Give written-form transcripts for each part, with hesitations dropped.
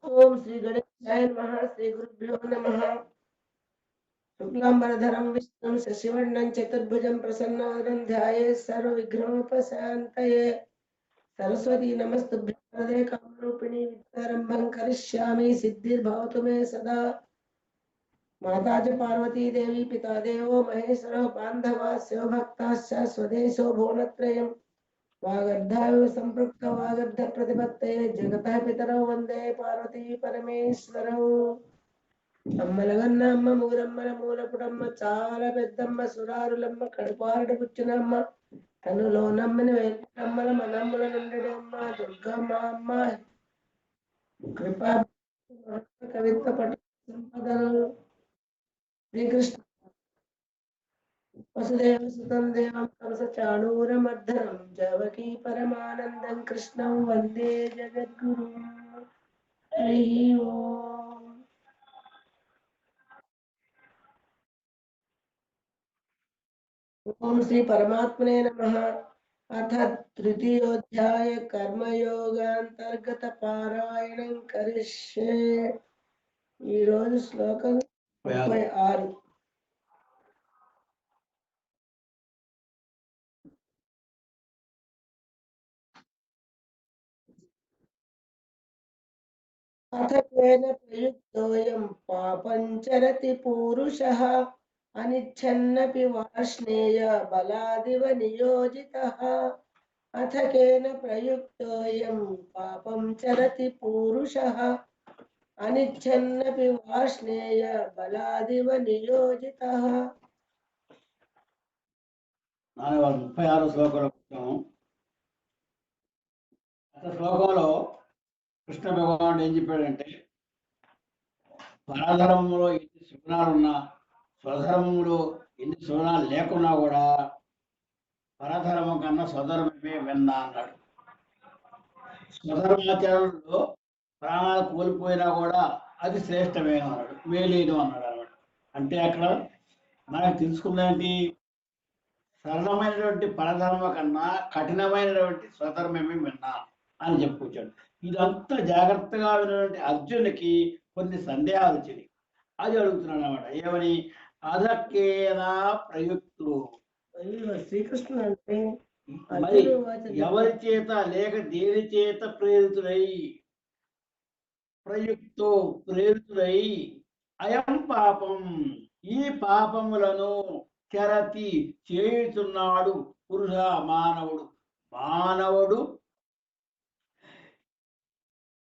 ओम श्री गणेशाय नमः। श्री गुरुभ्यो नमः। शुक्लांबरधरं विष्णुं शशिवर्णं चतुर्भुजं प्रसन्नवदनं ध्यायेत् सर्वविघ्नोपशान्तये। सरस्वती नमस्तुभ्यं वरदे कामरूपिणी विद्यारम्भं करिष्यामि सिद्धिर्भवतु मे सदा। माता च पार्वती देवी पिता देवो महेश्वरो बान्धवास्यो भक्ताश्च स्वदेशो भुवनत्रयम् वागर्धाविव सम्पृक्त वागर्ध प्रतिपत्तये जगतः पितरौ वन्दे पार्वती परमेश्वरौ। అమ్మలగన్న అమ్మ మూరమ్మల మూలపుడమ్మ చాలా పెద్దమ్మ సురారులమ్మ కడుపారడు కూర్చునమ్మ తనులో నమ్మని వెంకటమ్మల మనమ్ముల నుండెడి అమ్మ దుర్గమ్మ అమ్మ కృపా కవిత్వ పట్టు సంపదలు శ్రీకృష్ణ వసుదేవ సుతం దేవం కంస చాణూర మర్దనం జవకీ పరమానందం కృష్ణం వందే జగద్గురు. హరి ఓం. ओम श्री परमात्मने नमः। अथ तृतीयोध्याय कर्मयोगांतर्गत पारायणं करिष्ये। ఈ రోజు శ్లోకం 36. అథ కేన ప్రయుక్తోయం పాపం చరతి పూరుషః అనిచ్ఛన్నపి వార్ష్ణేయ బలాదివ నియోజితః. అథ కేన ప్రయుక్తోయం పాపం చరతి పూరుషః అనిచ్ఛన్నపి వార్ష్ణేయ బలాదివ నియోజితః. 36 శ్లోకంలో వచ్చాము. అసలు శ్లోకంలో కృష్ణ భగవానుడు ఏం చెప్పాడంటే, పరధర్మంలో ఎన్ని సుగుణాలున్నా స్వధర్మంలో ఎన్ని సుగుణాలు లేకున్నా కూడా పరధర్మం కన్నా స్వధర్మమే విన్నా అన్నాడు. స్వధర్మాచారంలో ప్రాణాలు కోల్పోయినా కూడా అది శ్రేష్టమే అన్నాడు, మేలేను అన్నాడు అన్నమాట. అంటే అక్కడ మనకు తెలుసుకున్నది సరళమైనటువంటి పరధర్మ కన్నా కఠినమైనటువంటి స్వధర్మమే విన్నా అని చెప్పుకొచ్చాడు. ఇదంతా జాగ్రత్తగా విన్నటువంటి అర్జునుడికి కొన్ని సందేహాలు వచ్చినాయి. అది అడుగుతున్నాడు అన్నమాట. ఏమని? అధకేనా ప్రయుక్తులు, శ్రీకృష్ణుడు అంటే మరి ఎవరి చేత లేక దేని చేత ప్రేరితులై, ప్రయుక్తో ప్రేరితులై, అయం పాపం ఈ పాపములను చరతి చేయుతున్నాడు పురుష మానవుడు. మానవుడు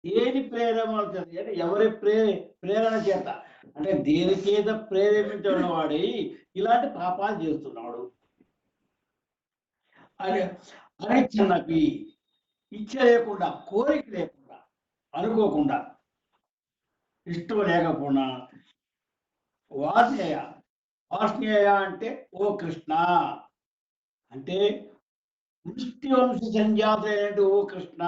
దేని ప్రేరణ చేత, అంటే ఎవరి ప్రేరణ చేత, అంటే దేని చేత ప్రేరేపించిన వాడి ఇలాంటి పాపాలు చేస్తున్నాడు అని. అనిచ్చన్నపి ఇచ్చ లేకుండా, కోరిక లేకుండా, అనుకోకుండా, ఇష్టం లేకపోయినా, వార్ష్ణేయ. వార్ష్ణేయ అంటే ఓ కృష్ణ, అంటే వృష్టి వంశ సంజాతులైనట్టు ఓ కృష్ణ,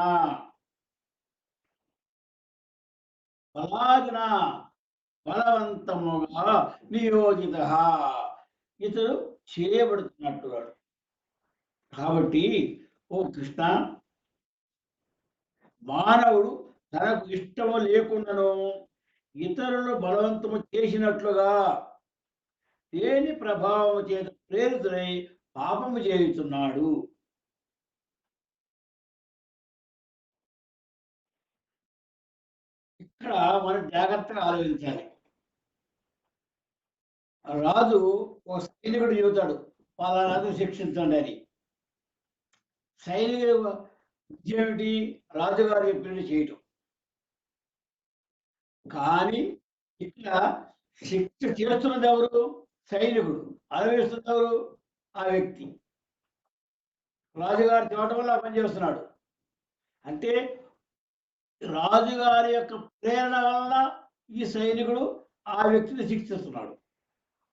బలాగ్న బలవంతముగా నియోజిత, ఇతడు చేయబడుతున్నట్టున్నాడు. కాబట్టి ఓ కృష్ణ, మానవుడు తనకు ఇష్టము లేకుండాను ఇతరులు బలవంతము చేసినట్లుగా దేని ప్రభావము చేత ప్రేరితులై పాపము చేయుచున్నాడు. ఇక్కడ మనం జాగ్రత్తగా ఆలోచించాలి. రాజు ఒక సైనికుడు చెబుతాడు, పలానాదు శిక్షించండి అని. సైనికుడు ఏమిటి? రాజుగారు చెప్పినట్టు చేయటం. కానీ ఇక్కడ శిక్ష చేస్తున్నది ఎవరు? సైనికుడు. అనుభవిస్తున్నది ఎవరు? ఆ వ్యక్తి. రాజుగారు చూడటం వల్ల పనిచేస్తున్నాడు. అంటే రాజుగారి యొక్క ప్రేరణ వల్ల ఈ సైనికుడు ఆ వ్యక్తిని శిక్షిస్తున్నాడు.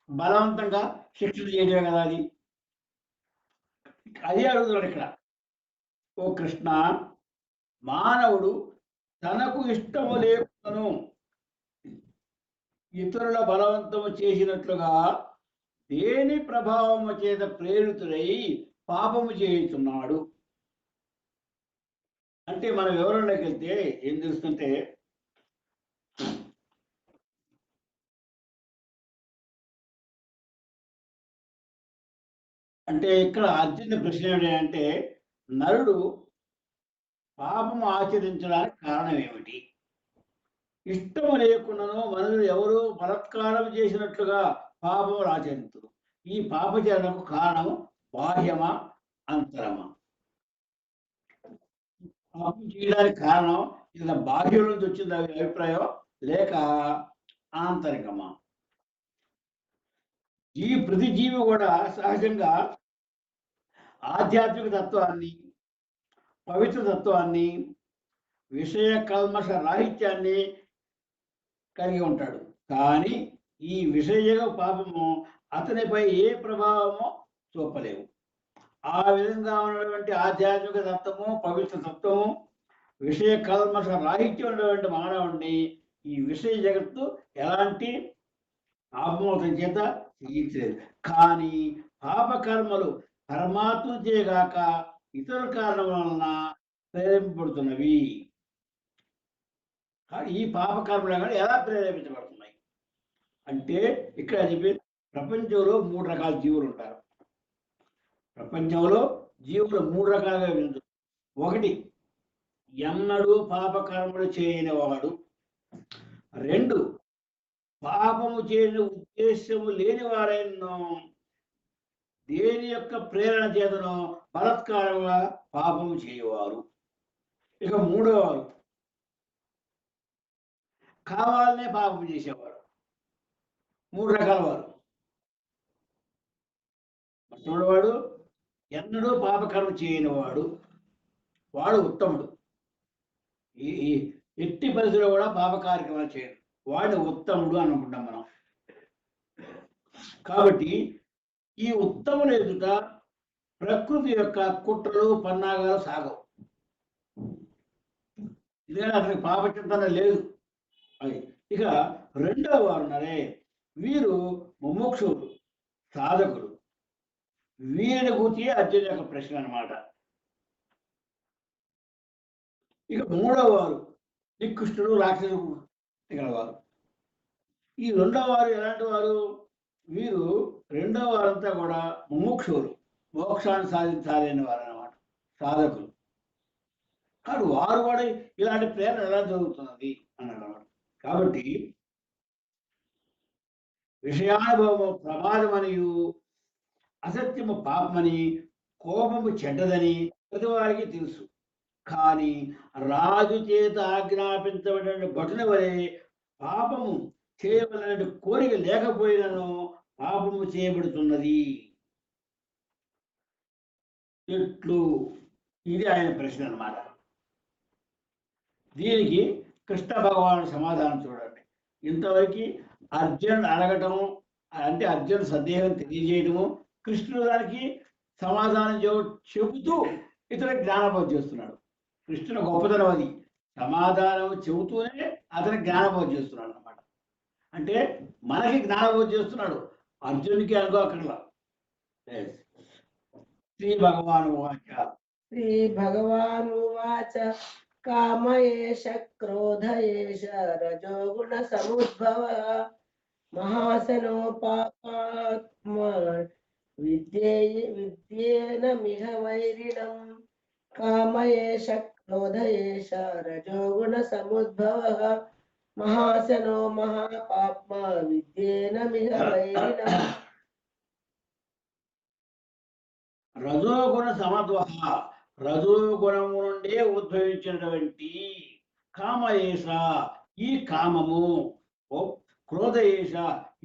బలవంతంగా శిక్షణ చేయడమే కదా అది. అదే అడుగుతున్నాడు ఇక్కడ. ఓ కృష్ణ, మానవుడు తనకు ఇష్టము లేకును ఇతరుల బలవంతము చేసినట్లుగా దేని ప్రభావము చేత ప్రేరితులై పాపము చేయుచున్నాడు. అంటే మనం వివరంలోకి వెళ్తే ఏం తెలుస్తుంటే, అంటే ఇక్కడ అర్జునుడి ప్రశ్న ఏమిటంటే నరుడు పాపము ఆచరించడానికి కారణం ఏమిటి? ఇష్టము లేకుండాను మనుషులు ఎవరు బలత్కారం చేసినట్లుగా పాపములు ఆచరించరు. ఈ పాపచరణకు కారణము బాహ్యమా, అంతరమా? పాపం చేయడానికి కారణం ఇలా బాహ్యం నుంచి వచ్చింది అభిప్రాయం లేక ఆంతరికమా? ప్రతి జీవి కూడా సహజంగా ఆధ్యాత్మిక తత్వాన్ని, పవిత్ర తత్వాన్ని, విషయ కల్మష రాహిత్యాన్ని కలిగి ఉంటాడు. కానీ ఈ విషయ పాపము అతనిపై ఏ ప్రభావమో చూపలేవు. ఆ విధంగా ఉన్నటువంటి ఆధ్యాత్మిక తత్వము, పవిత్ర తత్వము, విషయ కల్మష రాహిత్యం ఉన్నటువంటి మానవుడిని ఈ విషయ జగత్తు ఎలాంటి పాపమోతం చేత చేయించలేదు. కానీ పాపకర్మలు పరమాత్మ చేయగాక ఇతర కారణం వలన ప్రేరేపింపబడుతున్నవి. ఈ పాపకర్మలు కానీ ఎలా ప్రేరేపించబడుతున్నాయి అంటే ఇక్కడ చెప్పి ప్రపంచంలో 3 రకాల జీవులు ఉంటారు. ప్రపంచంలో జీవులు 3 రకాలుగా విభజించు. ఒకటి ఎన్నడూ పాపకర్మలు చేయని వాడు. 2 పాపము చేయని ఉద్దేశము లేని వారైనను దేని యొక్క ప్రేరణ చేతనో బలత్కారంగా పాపము చేయవారు. ఇక 3వ వారు కావాలనే పాపం చేసేవారు. 3 రకాల వారు. మొట్టమొదటివాడు ఎన్నడూ పాపకర్మ చేయని వాడు, వాడు ఉత్తముడు. ఈ ఎట్టి పరిస్థితిలో కూడా పాప కార్యక్రమాలు చేయడు, వాడు ఉత్తముడు అనుకుంటాం మనం. కాబట్టి ఈ ఉత్తముల ఎదుట ప్రకృతి యొక్క కుట్రలు పన్నాగాలు సాగవు. ఇదే అతనికి పాపచింతన లేదు. అది ఇక 2వ వారు ఉన్నారే, వీరు ముముక్షులు, సాధకులు. వీరిని గురించి అర్జున్ యొక్క ప్రశ్న అన్నమాట. ఇక 3వ వారు నికృష్టుడు, రాక్షసుడు గలవారు. ఈ 2వ వారు ఎలాంటి వారు? వీరు 2వ వారంతా కూడా ముముక్షులు, మోక్షాన్ని సాధించాలని వారు అన్నమాట, సాధకులు. కానీ వారు కూడా ఇలాంటి ప్రేరణ ఎలా జరుగుతున్నది అన్నమాట. కాబట్టి విషయానుభవము ప్రమాదమనియు, అసత్యము పాపమని, కోపము చెడ్డదని ప్రతి వారికి తెలుసు. కానీ రాజు చేత ఆజ్ఞాపించబడిన భటుని వలె పాపము చేయవలన కోరిక లేకపోయినను పాపము చేయబడుతున్నది. ఎట్లు? ఇది ఆయన ప్రశ్న అన్నమాట. దీనికి కృష్ణ భగవానుడు సమాధానం చూడండి. ఇంతవరకు అర్జునుడు అడగటము అంటే అర్జునుడు సందేహం తెలియజేయటము, కృష్ణుడు దానికి సమాధానం చెబుతూ ఇతరులకు జ్ఞానబోధ చేస్తున్నాడు. కృష్ణుడు గొప్పతనం అది. సమాధానం చెబుతూనే అతనికి జ్ఞానబోధ చేస్తున్నాడు అన్నమాట. అంటే మనకి జ్ఞానబోధ చేస్తున్నాడు, అర్జునుడికి అనుకో అక్కడ. శ్రీ భగవాను వాచ. శ్రీ భగవాను వాచ కామ ఏష క్రోధ ఏష రజోగుణ సముద్భవ మహాసనో పాపాత్మ విద్యేన మిహ వైరిణం. కామ ఏష క్రోధ ఏష రజోగుణ సముద్భవ మహాసనో మహాపాప్మ విద్యేన మిహ వైరిణం. రజోగుణ సమద్వహ, రజోగుణము నుండే ఉద్భవించినటువంటి కామయేష ఈ కామము, క్రోధయేష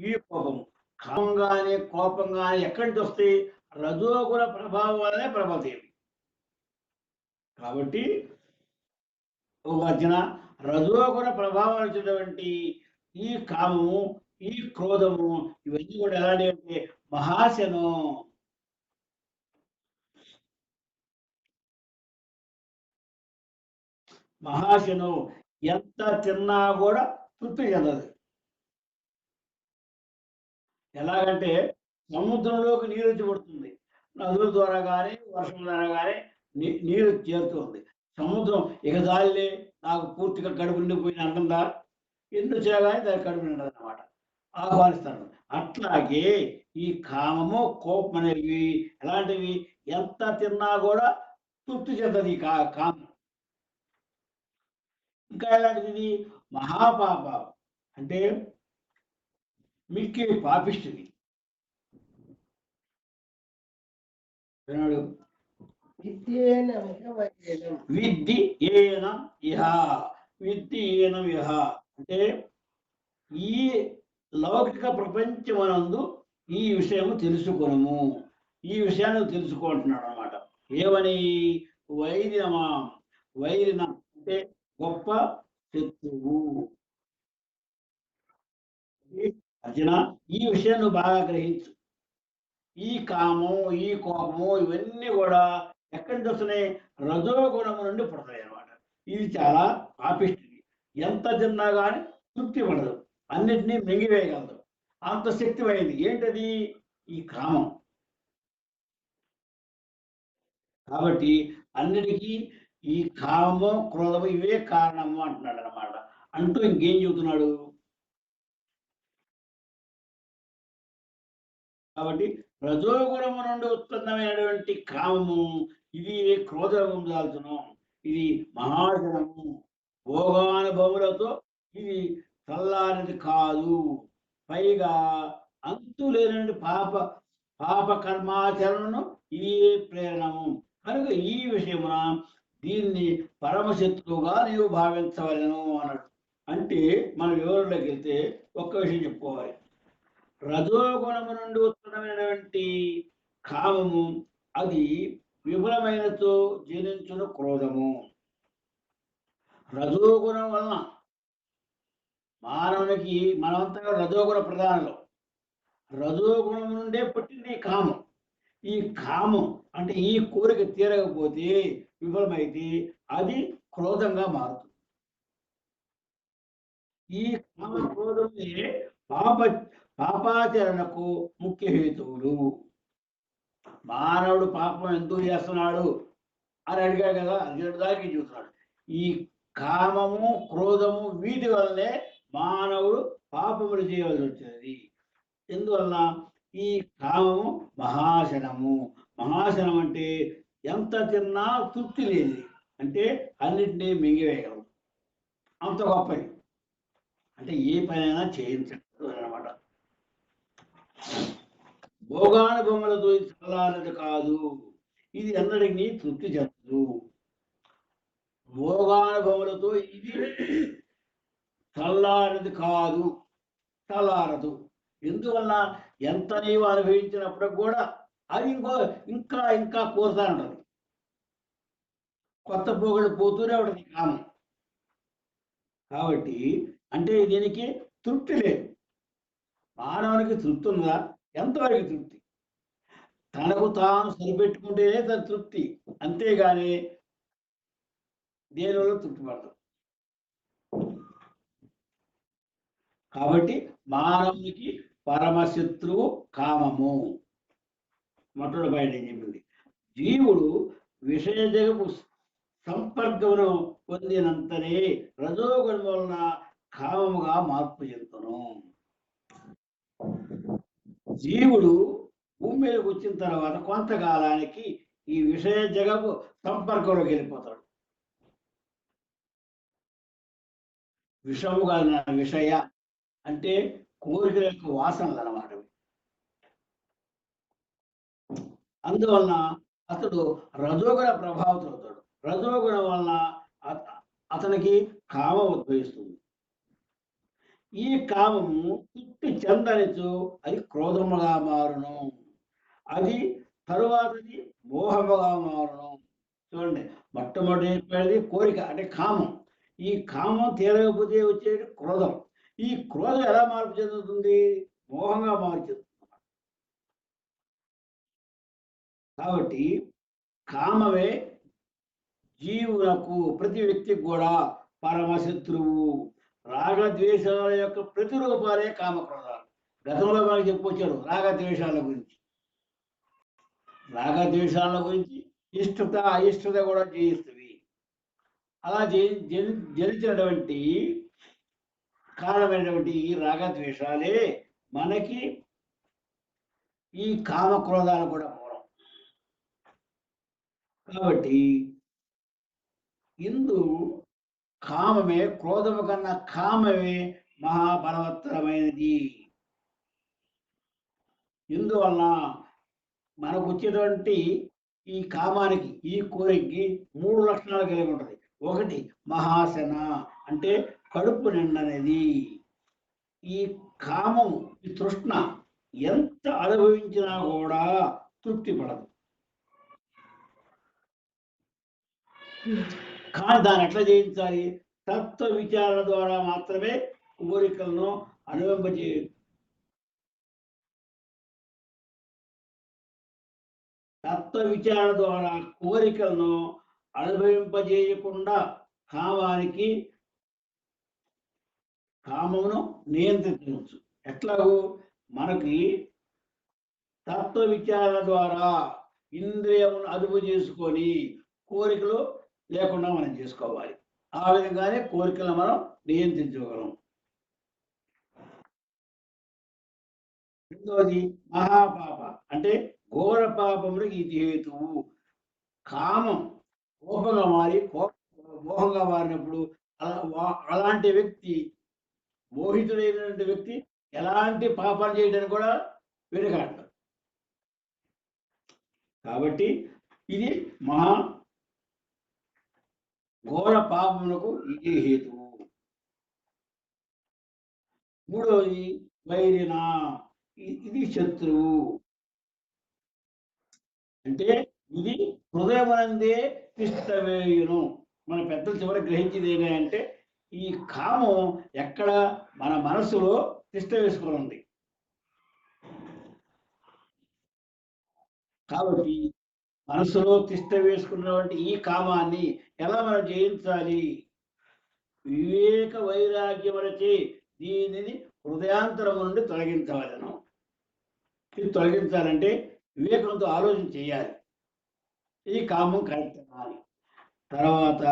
ఈ కోపము. కామంగానే కోపంగానే ఎక్కడి నుంచి వస్తాయి? రజోగుణ ప్రభావం వల్లనే ప్రబలదేవి. కాబట్టి అర్జున, రజోగుణ ప్రభావం వచ్చినటువంటి ఈ కామము, ఈ క్రోధము, ఇవన్నీ కూడా ఎలాంటి అంటే మహాశను. మహాశను ఎంత తిన్నా కూడా తృప్తి చెందదు. ఎలాగంటే సముద్రంలోకి నీరు వచ్చి పడుతుంది, నదుల ద్వారా కానీ వర్షం ద్వారా కానీ నీరు చేరుతుంది. సముద్రం ఇక దానిలే నాకు పూర్తిగా కడుపు నిండిపోయిన అంటుందా? ఎందుకు చేయగానే దాని కడుపు నిండదు అన్నమాట, ఆహ్వానిస్తాను. అట్లాగే ఈ కామము కోపం అనేవి ఎలాంటివి, ఎంత తిన్నా కూడా తృప్తి చెందదు ఈ కామం. ఇంకా ఎలాంటిది, మహాపాపం అంటే మిక్కిలి పాపిష్టిది. విన్నాడు, విద్ది ఏనం ఇహ, విద్ది ఏనం ఇహ అంటే ఈ లౌకిక ప్రపంచమనందు ఈ విషయము తెలుసుకొనము, ఈ విషయాన్ని తెలుసుకుంటున్నాడు అనమాట. ఏమని, వైరినమా, వైరినం అంటే గొప్ప శత్రువు. అర్జున, ఈ విషయం నువ్వు బాగా గ్రహించు. ఈ కామం, ఈ కోపము ఇవన్నీ కూడా ఎక్కడి నుంచి వస్తున్నాయి, రజోగుణము నుండి పుడతాయి అన్నమాట. ఇది చాలా పాపిష్టిది. ఎంత తిన్నా కానీ తృప్తి పడదు, అన్నిటినీ మింగివేయగలదు, అంత శక్తిమైంది. ఏంటది, ఈ కామం. కాబట్టి అన్నిటికీ ఈ కామము క్రోధము ఇవే కారణము అంటున్నాడు అనమాట. అంటూ ఇంకేం చెబుతున్నాడు, కాబట్టి రజోగుణము నుండి ఉత్పన్నమైనటువంటి కామము ఇది క్రోధము దాల్చును, ఇది మహాజనము, భోగానుభవులతో ఇది చల్లారిది కాదు, పైగా అంతు లేని పాప కర్మాచరణను ఇది ప్రేరణము. కనుక ఈ విషయమున దీన్ని పరమశత్రువుగా నీవు భావించవలను అన్నాడు. అంటే మన వివరంలోకి వెళ్తే ఒక్క విషయం చెప్పుకోవాలి. రజోగుణము నుండి ఉత్పన్నమైనటువంటి కామము అది విఫలమైనతో జనించును క్రోధము. రజోగుణం వలన మానవునికి, మనమంతా రజోగుణ ప్రధానంలో, రజోగుణం నుండే పుట్టింది ఈ కామం. ఈ కామం అంటే ఈ కోరిక తీరకపోతే, విఫలమైతే అది క్రోధంగా మారుతుంది. ఈ కామ క్రోధమే పాపాచరణకు ముఖ్య హేతువులు. మానవుడు పాపం ఎందుకు చేస్తున్నాడు అని అడిగాడు కదా, అర్జునుడు దాకా చూస్తున్నాడు. ఈ కామము క్రోధము వీటి వల్లనే మానవుడు పాపములు చేయవలసి వచ్చినది. ఎందువల్ల, ఈ కామము మహాశనము. మహాశనం అంటే ఎంత తిన్నా తృప్తి లేనిది, అంటే అన్నింటినీ మింగివేయగలదు, అంత గొప్పది. అంటే ఏ పనైనా చేయించదు అనమాట. భోగానుభవములతో చల్లారది కాదు, ఇది అందరికీ తృప్తి చెందదు. భోగానుభవములతో ఇది చల్లారది కాదు, చల్లారదు. ఎందువల్ల, ఎంత నీవు అనుభవించినప్పుడు కూడా అది ఇంకా ఇంకా కోరుతా ఉంటుంది, కొత్త పోగొడు పోతూనే ఉంటుంది కామం. కాబట్టి అంటే దీనికి తృప్తి లేదు. మానవునికి తృప్తి ఉందా, ఎంతవరకు తృప్తి, తనకు తాను సరిపెట్టుకుంటేనే తన తృప్తి, అంతేగాని దేనివల్ల తృప్తి పడదు. కాబట్టి మానవునికి పరమశత్రువు కామము. మొట్టమొదటి బయట చెప్పింది, జీవుడు విషయ జగపు సంపర్కమును పొందినంతనే రజోగుణం వలన కామముగా మార్పు చెందును. జీవుడు భూమి మీదకి వచ్చిన తర్వాత కొంతకాలానికి ఈ విషయ జగపు సంపర్కంలోకి వెళ్ళిపోతాడు. విషము కలిగిన విషయ అంటే కోరికల యొక్క వాసనలు అన్నమాట. అందువలన అతడు రజోగుణ ప్రభావితం అవుతాడు. రజోగుణం వలన అతనికి కామం ఉద్భవిస్తుంది. ఈ కామము తృప్తి చెందనిచో అది క్రోధముగా మారును, అది తరువాతది మోహముగా మారును. చూడండి, మొట్టమొదటి కోరిక అంటే కామం. ఈ కామం తీరకపోతే వచ్చేది క్రోధం. ఈ క్రోధం ఎలా మార్పు చెందుతుంది, మోహంగా మార్పు చెందుతుంది. కాబట్టి కామమే జీవులకు, ప్రతి వ్యక్తికి కూడా పరమశత్రువు. రాగద్వేషాల యొక్క ప్రతిరూపాలే కామక్రోధాలు. గతంలో మనకి చెప్పుకొచ్చాడు రాగద్వేషాల గురించి. రాగద్వేషాల గురించి ఇష్టత అయిష్టత కూడా జయిస్తుంది. అలా జనించినటువంటి కారణమైనటువంటి ఈ రాగద్వేషాలే మనకి ఈ కామక్రోధాలు కూడా మూలం. కాబట్టి ఇందు కామమే, క్రోధము కన్నా కామమే మహాబలవత్తరమైనది. ఇందువలన మనకు వచ్చేటువంటి ఈ కామానికి, ఈ కోరికకి 3 లక్షణాలు కలిగి ఉంటుంది. ఒకటి మహాశన, అంటే కడుపు నిండనేది. ఈ కామం, ఈ తృష్ణ ఎంత అనుభవించినా కూడా తృప్తి పడదు. కానీ దాన్ని ఎట్లా జయించాలి? తత్వ విచారణ ద్వారా మాత్రమే కోరికలను అనుభవింపజే తత్వ విచారణ ద్వారా కోరికలను అనుభవింపజేయకుండా కామమును నియంత్రించవచ్చు. ఎట్లాగూ మనకి తత్వ విచారణ ద్వారా ఇంద్రియమును అదుపు చేసుకొని కోరికలు లేకుండా మనం చేసుకోవాలి. ఆ విధంగానే కోరికలను మనం నియంత్రించగలం. రెండవది మహాపాప, అంటే ఘోర పాపములకు ఇది హేతువు. కామం కోపంగా మారి మోహంగా మారినప్పుడు అలాంటి వ్యక్తి, మోహితుడైనటువంటి వ్యక్తి ఎలాంటి పాపాలు చేయడానికి కూడా వెనుకాడతాడు. కాబట్టి ఇది మహా ఘోర పాపములకు ఇది హేతువు. మూడవది వైరిన, ఇది శత్రువు. అంటే ఇది హృదయమనందే తిష్టవేయును. మన పెద్దలు చివరి గ్రహించింది ఏంటంటే ఈ కామం ఎక్కడ మన మనసులో తిష్ట వేసుకొని ఉంది. కాబట్టి మనసులో తిష్ట వేసుకున్నటువంటి ఈ కామాన్ని ఎలా మనం జయించాలి? వివేక వైరాగ్యములచే దీనిని హృదయాంతరం నుండి తొలగించవలను. ఇది తొలగించాలంటే వివేకంతో ఆలోచన చేయాలి, ఈ కామం కరెక్ట్ అని. తర్వాత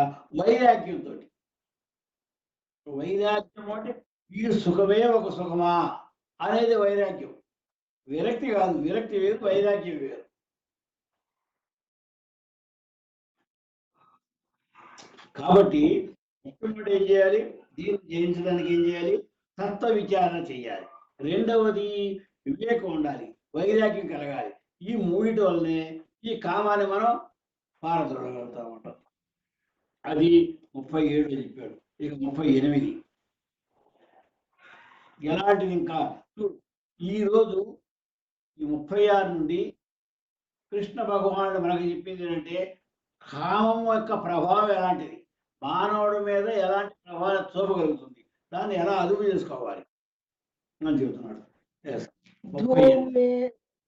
వైరాగ్యంతో, వైరాగ్యం అంటే ఈ సుఖమే ఒక సుఖమా అనేది వైరాగ్యం. విరక్తి కాదు, విరక్తి వేరు, వైరాగ్యం వేరు. కాబట్టి మొట్టమొదటి ఏం చేయాలి? దీన్ని జయించడానికి ఏం చేయాలి? తత్వ విచారణ చేయాలి. రెండవది వివేకం ఉండాలి, వైరాగ్యం కలగాలి. ఈ మూడిటి వల్లనే ఈ కామాన్ని మనం పారదొలగలుగుతా ఉంటాం. అది 37 చెప్పాడు. ఇక 38 ఎలాంటిది? ఇంకా ఈరోజు ఈ 36 నుండి కృష్ణ భగవానుడు మనకు చెప్పింది ఏంటంటే కామం యొక్క ప్రభావం ఎలాంటిది, మానవుడి మీద ఎలాంటి ప్రభావం చూపగలుగుతుంది, దాన్ని ఎలా అదుపు చేసుకోవాలి అని చెబుతున్నాడు.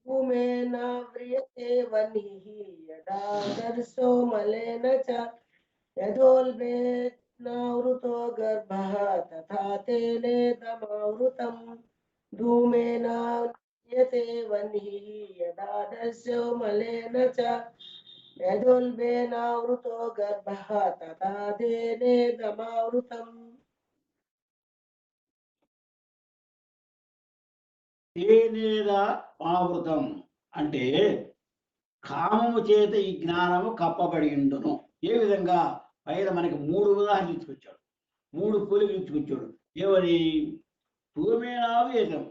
ధూమేన వ్రియతే వన్నిః యదా దర్శో మలేన చ యదోల్బేనావృతో గర్భః తథా తేనేదమావృతం. ధూమేన వ్రియతే వన్నిః యదా దర్శో మలేన చ యదోల్బేనావృతో గర్భః తథా తేనేదమావృతం. తేనేదా ఆవృతం అంటే కామము చేత ఈ జ్ఞానము కప్పబడి ఉండును. ఏ విధంగా? పైన మనకి 3 ఉదాహరణలు ఇచ్చుకొచ్చాడు, 3 పోలికలు ఇచ్చుకొచ్చాడు. ఏమని? ధూమేనావ్యతం,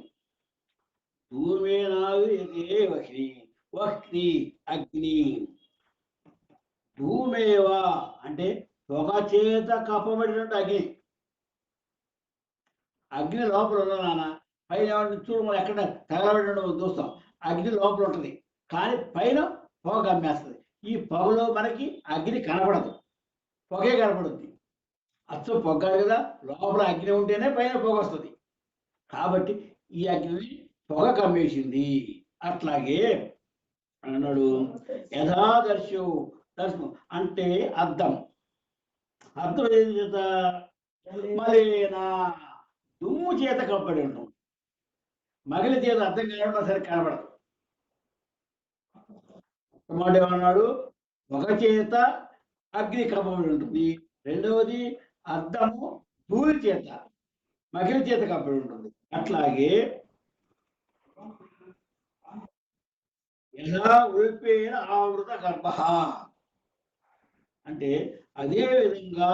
ధూమేనావ్యతే వహ్ని, వహ్ని అగ్ని. ధూమేవ అంటే పొగ చేత కప్పబడినట్టు అగ్ని. అగ్ని లోపల ఉన్న నాన్న, పైన చూడు మనం ఎక్కడ తగలబడి చూస్తాం, అగ్ని లోపల ఉంటుంది కానీ పైన పొగ కమ్మేస్తుంది. ఈ పొగలో మనకి అగ్ని కనపడదు, పొగే కనపడుద్ది. అచ్చం పొగ కదా, లోపల అగ్ని ఉంటేనే పైన పొగ వస్తుంది. కాబట్టి ఈ అగ్ని పొగ కమ్మేసింది. అట్లాగే అన్నాడు యథాదర్శు, దర్శనం అంటే అర్థం. అర్థం ఏం చేత? మరేనా దుమ్ము చేత కప్పబడి ఉంటాం. మగిలి చేత అర్థం కావడం సరే కనబడదు. మాట ఏమన్నాడు? పొగ చేత అగ్ని కప్పబడి ఉంటుంది. రెండవది అర్థము ధూళి చేత, మగిలి చేత కప్పబడి ఉంటుంది. అట్లాగే యథా ఉల్పేన ఆవృత గర్భ అంటే అదే విధంగా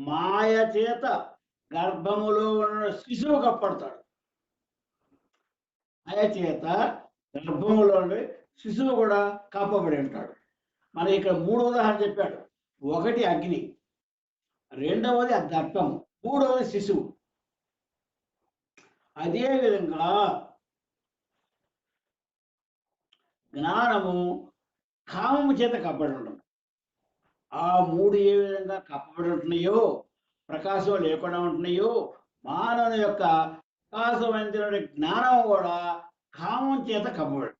మాయ చేత గర్భములో ఉన్న శిశువు కప్పడతాడు. మాయ చేత గర్భములో ఉండే శిశువు కూడా కప్పబడి ఉంటాడు. మన ఇక్కడ 3 ఉదాహరణ చెప్పాడు. ఒకటి అగ్ని, రెండవది ఆ దర్పము, మూడవది శిశువు. అదే విధంగా జ్ఞానము కామము చేత కప్పబడి ఉంటుంది. ఆ 3 ఏ విధంగా కప్పబడి ఉంటున్నాయో, ప్రకాశం లేకుండా ఉంటున్నాయో, మానవుని యొక్క ప్రకాశవంతమైన జ్ఞానం కూడా కామం చేత కప్పబడి.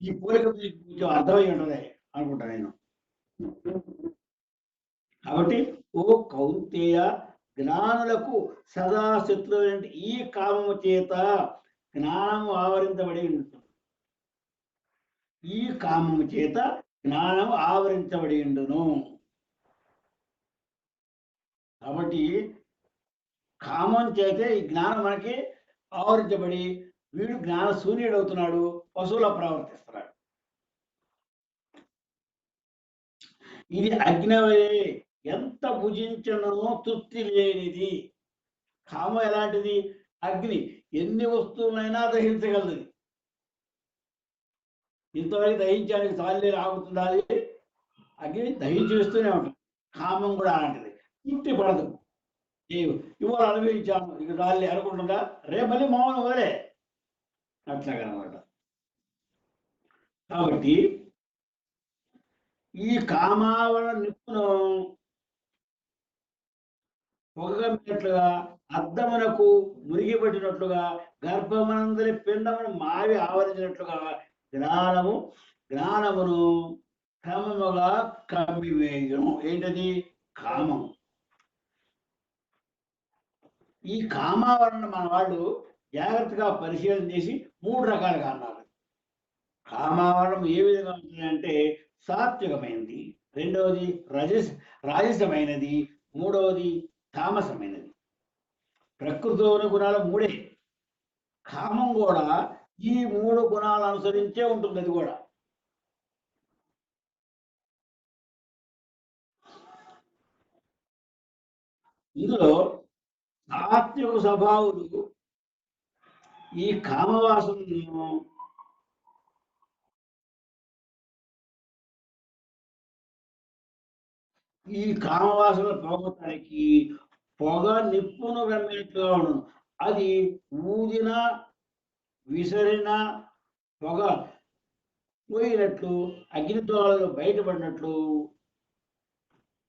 ఈ పోలిక మీకు కొంచెం అర్థమై ఉంటుంది అనుకుంటా నేను. కాబట్టి ఓ కౌంతేయ, జ్ఞానులకు సదా శత్రువు ఈ కామము చేత జ్ఞానము ఆవరించబడి ఉంటుంది. ఈ కామము చేత జ్ఞానం ఆవరించబడి ఉండును. కాబట్టి కామం చేతే ఈ జ్ఞానం మనకి ఆవరించబడి వీడు జ్ఞాన శూన్యుడు అవుతున్నాడు, పశువులా ప్రవర్తిస్తున్నాడు. ఇది అగ్నివలే ఎంత భుజించనో తృప్తి లేనిది. కామం ఎలాంటిది? అగ్ని ఎన్ని వస్తువులైనా దహించగలదు. ఇంతవరకు దహించడానికి చాలే ఆగుతుందా? అగ్ని దహించేస్తూనే ఉంటుంది. కామం కూడా అలాంటిది, తృప్తి పడదు. ఇవాళ అనుభవించాను ఇక చాలే అనుకుంటుందా, రేపు మళ్ళీ మౌనం వదిలే అట్లాగనమాట. కాబట్టి ఈ కామావరణ నిప్పును పొగగమ్మినట్లుగా, అద్దమునకు మురిగిపడినట్లుగా, గర్భమనందరి పిండమును మావి ఆవరించినట్లుగా జ్ఞానమును క్రమముగా కమ్మివేయును. ఏంటది? కామం. ఈ కామావరణ మన వాళ్ళు జాగ్రత్తగా పరిశీలన చేసి 3 రకాలుగా అన్నారు. కామావరణం ఏ విధంగా ఉంటుందంటే సాత్వికమైనది, రెండవది రాజసమైనది, మూడవది తామసమైనది. ప్రకృతిలోని గుణాలు 3. కామం కూడా ఈ 3 గుణాలు అనుసరించే ఉంటుంది. అది కూడా ఇందులో సాత్విక స్వభావులు ఈ కామవాసనను పోగొట్టడానికి పొగ నిప్పును గమ్మినట్లుగా ఉండను. అది ఊదిన విసరిన పొగ పోయినట్లు, అగ్నిజ్వాలలో బయటపడినట్లు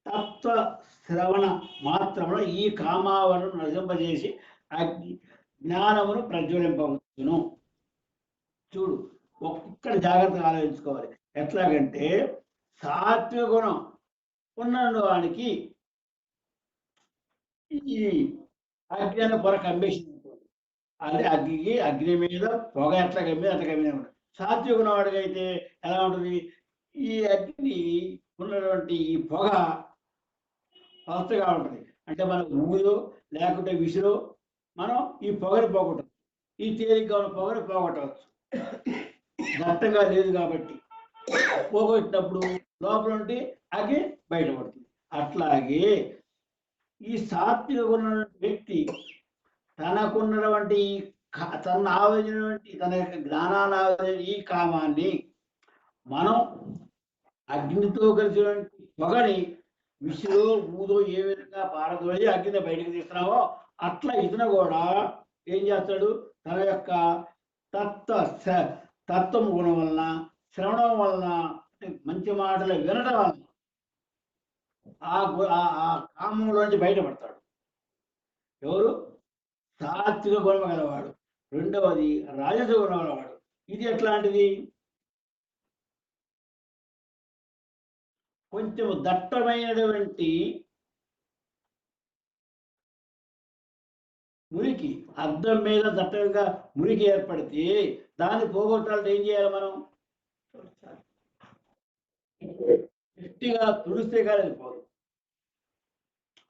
తత్వ శ్రవణ మాత్రమున ఈ కామావరణను నశింపజేసి జ్ఞానమును ప్రజ్వలింపవచ్చును. చూడు, ఒక్కడ జాగ్రత్తగా ఆలోచించుకోవాలి. ఎట్లాగంటే సాత్విక గుణం ఉన్నవానికి ఈ అగ్ని అనే పొర కమ్మేసింది. అంటే అగ్ని మీద పొగ ఎట్లా కమ్మింది అట్లా కమ్మినే ఉంటుంది. సాత్విక గుణవాడికి అయితే ఎలా ఉంటుంది? ఈ అగ్ని ఉన్నటువంటి ఈ పొగ పలచగా ఉంటుంది. అంటే మనం ఊదో లేకుంటే విసురు మనం ఈ పొగని పోగొట్టవచ్చు. ఈ తేలిగ్గా ఉన్న పొగని పోగొట్టవచ్చు. దట్టంగా లేదు కాబట్టి పోగొట్టినప్పుడు లోపల ఉంటే అగ్ని బయటపడుతుంది. అట్లాగే ఈ సాత్విక ఉన్న వ్యక్తి తనకున్నటువంటి తన ఆవరించినటువంటి తన యొక్క జ్ఞానాన్ని ఆవరించిన ఈ కామాన్ని మనం అగ్నితో కలిసినటువంటి పొగని విసులో ఊదో ఏ విధంగా పారదోలి అగ్ని బయటకు తీస్తున్నామో అట్లా ఇతను కూడా ఏం చేస్తాడు? తన యొక్క తత్వం గుణం వలన, శ్రవణం వలన, మంచి మాటలు వినడం వలన ఆ కామంలోంచి బయటపడతాడు. ఎవరు? సాత్విక గుణం గలవాడు. రెండవది రాజస గుణం గలవాడు. ఇది ఎట్లాంటిది? కొంచెం దట్టమైనటువంటి మురికి, అద్దం మీద దట్టంగా మురికి ఏర్పడితే దాన్ని పోగొట్టాలంటే ఏం చేయాలి? మనం గట్టిగా తుడిస్తే కానీ అది పోదు.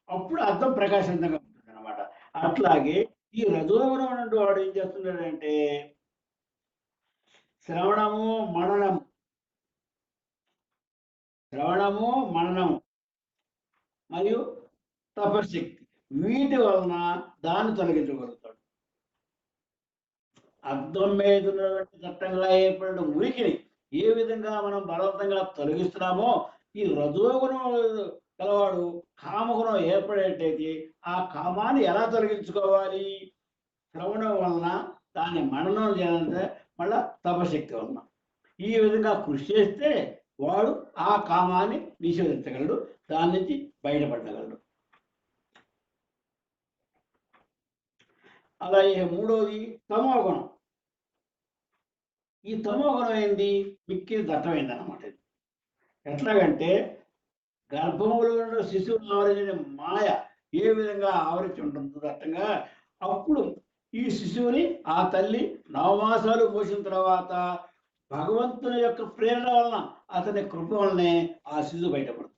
అప్పుడు అద్దం ప్రకాశవంతంగా ఉంటుంది అనమాట. అట్లాగే ఈ రజోగుణం వాడు ఏం చేస్తున్నాడంటే శ్రవణము మననము, శ్రవణము మననము మరియు తపశక్తి, వీటి వలన దాన్ని తొలగించగలుగుతాడు. అద్దం మీద ఉన్నటువంటి దట్టంగా ఏర్పడిన మురికిని ఏ విధంగా మనం బలవంతంగా తొలగిస్తున్నామో, ఈ రజోగుణం గలవాడు కామగుణం ఏర్పడేటైతే ఆ కామాన్ని ఎలా తొలగించుకోవాలి? శ్రవణం వలన, దాన్ని మననం చేయాలంటే మళ్ళా తపశక్తి వలన. ఈ విధంగా కృషి చేస్తే వాడు ఆ కామాన్ని నిషేధించగలడు, దాని నుంచి బయటపడగలడు. అలాగే మూడవది తమోగుణం. ఈ తమోగుణం ఏంది? మిక్కిలి దట్టమైంది అన్నమాట. ఎట్లాగంటే గర్భంలో ఉన్న శిశువును ఆవరించిన మాయ ఏ విధంగా ఆవరించి ఉంటుందో దట్టంగా, అప్పుడు ఈ శిశువుని ఆ తల్లి 9 మాసాలు మోసిన తర్వాత భగవంతుని యొక్క ప్రేరణ వలన, అతని కృప వలనే ఆ శిశువు బయటపడుతుంది.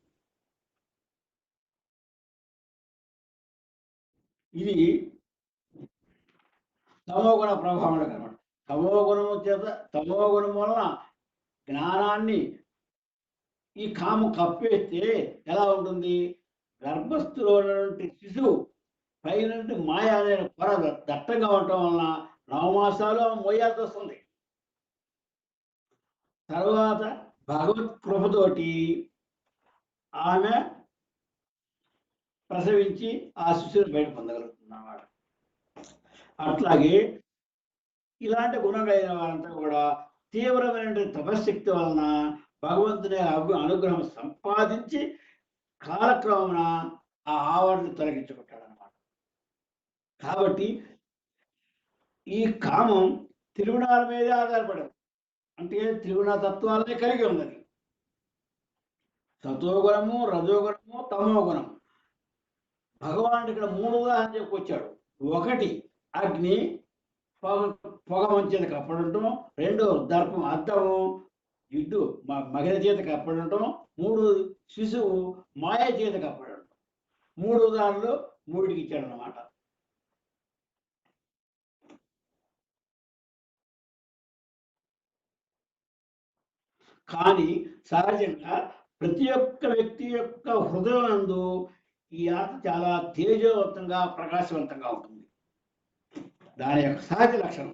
ఇది తమోగుణ ప్రభావం అనమాట. తమోగుణము చేత, తమోగుణం వలన జ్ఞానాన్ని ఈ కాము కప్పేస్తే ఎలా ఉంటుంది? గర్భస్థులో ఉన్నటువంటి శిశువు పైనంటి మాయ అనే పొర దట్టంగా ఉండటం వలన 9 మాసాలు మోయాల్సి వస్తుంది. తర్వాత భగవత్ కృపతోటి ఆమె ప్రసవించి ఆ శిశువుని బయట పొందగలుగుతుంది అన్నమాట. అట్లాగే ఇలాంటి గుణం కలిగిన వారంతా కూడా తీవ్రమైన తపశక్తి వలన భగవంతుని అనుగ్రహం సంపాదించి కాలక్రమమున ఆ ఆవరణను తొలగించుకుంటాడు అన్నమాట. కాబట్టి ఈ కామం త్రిగుణాల మీదే ఆధారపడదు. అంటే త్రిగుణ తత్వాలనే కలిగి ఉన్నది. సతోగుణము, రజోగుణము, తమోగుణము. భగవానుడు ఇక్కడ 3 ఉదాహరణ చెప్పుకొచ్చాడు. ఒకటి అగ్ని, పొగ మంచేత కప్పడంటం. 2 దర్పం, అద్దము, జిడ్డు మగిన చేత కప్పడంటం. 3 శిశువు మాయ చేత కప్పడంటం. 3 ఉదాహరణలు 3కి ఇచ్చాడు అన్నమాట. కానీ సహజంగా ప్రతి ఒక్క వ్యక్తి యొక్క హృదయం నందు ఈ ఆత్మ చాలా తేజవంతంగా, ప్రకాశవంతంగా ఉంటుంది. దాని యొక్క సహజ లక్షణం,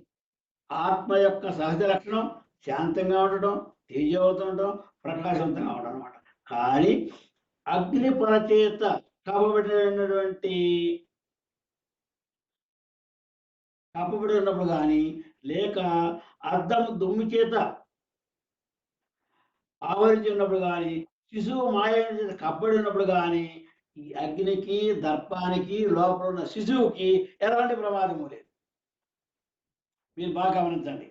ఆత్మ యొక్క సహజ లక్షణం శాంతంగా ఉండటం, తేజవంతం ఉండటం, ప్రకాశవంతంగా ఉండడం అనమాట. కానీ అగ్ని పరచేత కప్పబడి ఉన్నప్పుడు కానీ, లేక అద్దము దుమ్ము చేత ఆవరించి ఉన్నప్పుడు కానీ, శిశువు మాయ చేత కప్పబడి ఉన్నప్పుడు కానీ, ఈ అగ్నికి, దర్పానికి, లోపల ఉన్న శిశువుకి ఎలాంటి ప్రమాదము లేదు. మీరు బాగా గమనించండి.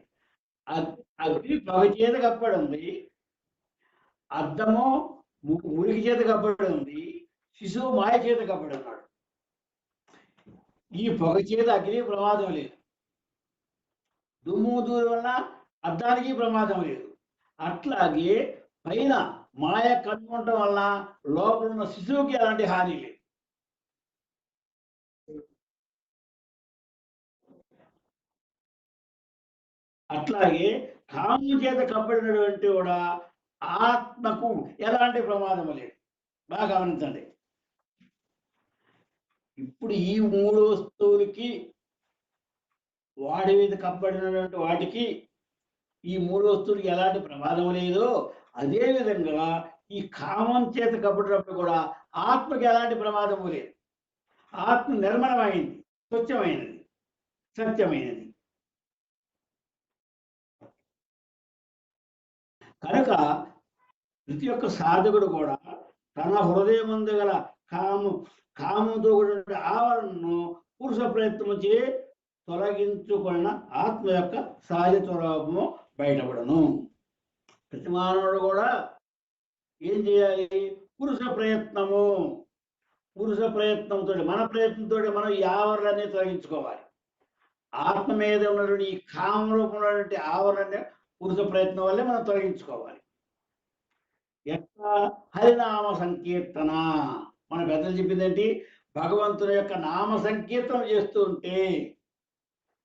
అగ్ని పొగ చేత కప్పబడి ఉంది, అద్దము మురికి చేత కప్పబడి ఉంది, శిశువు మాయ చేత కప్పబడి ఉన్నాడు. ఈ పొగ చేత అగ్ని ప్రమాదం లేదు, దుమ్ము దూరం వల్ల అద్దానికి ప్రమాదం లేదు. అట్లాగే పైన మాయ కనుగొనటం వల్ల లోపల ఉన్న శిశువుకి ఎలాంటి హాని లేదు. అట్లాగే కాము చేత కప్పడినటువంటి కూడా ఆత్మకు ఎలాంటి ప్రమాదం లేదు. బాగా గమనించండి. ఇప్పుడు ఈ 3 వస్తువులకి, వాడి మీద కప్పబడినటువంటి వాటికి, ఈ 3 వస్తువులకి ఎలాంటి ప్రమాదం లేదో, అదే విధంగా ఈ కామం చేత కప్పడినప్పుడు కూడా ఆత్మకి ఎలాంటి ప్రమాదము లేదు. ఆత్మ నిర్మలమైంది, స్వచ్ఛమైనది, సత్యమైనది. కనుక ప్రతి ఒక్క సాధకుడు కూడా తన హృదయమందు గల కామంతో కూడిన ఆవరణను పురుష ప్రయత్నం చే తొలగించుకున్న ఆత్మ యొక్క సహజ స్వరూపము బయటపడను. ప్రతి మానవుడు కూడా ఏం చేయాలి? పురుష ప్రయత్నంతో, మన ప్రయత్నంతో మనం ఈ ఆవరణని తొలగించుకోవాలి. ఆత్మ మీద ఉన్నటువంటి ఈ కామ రూపంలో ఉన్నటువంటి ఆవరణని పురుష ప్రయత్నం వల్లే మనం తొలగించుకోవాలి. ఎట్లా? హరినామ సంకీర్తన. మన పెద్దలు చెప్పింది ఏంటి? భగవంతుని యొక్క నామ సంకీర్తన చేస్తూ ఉంటే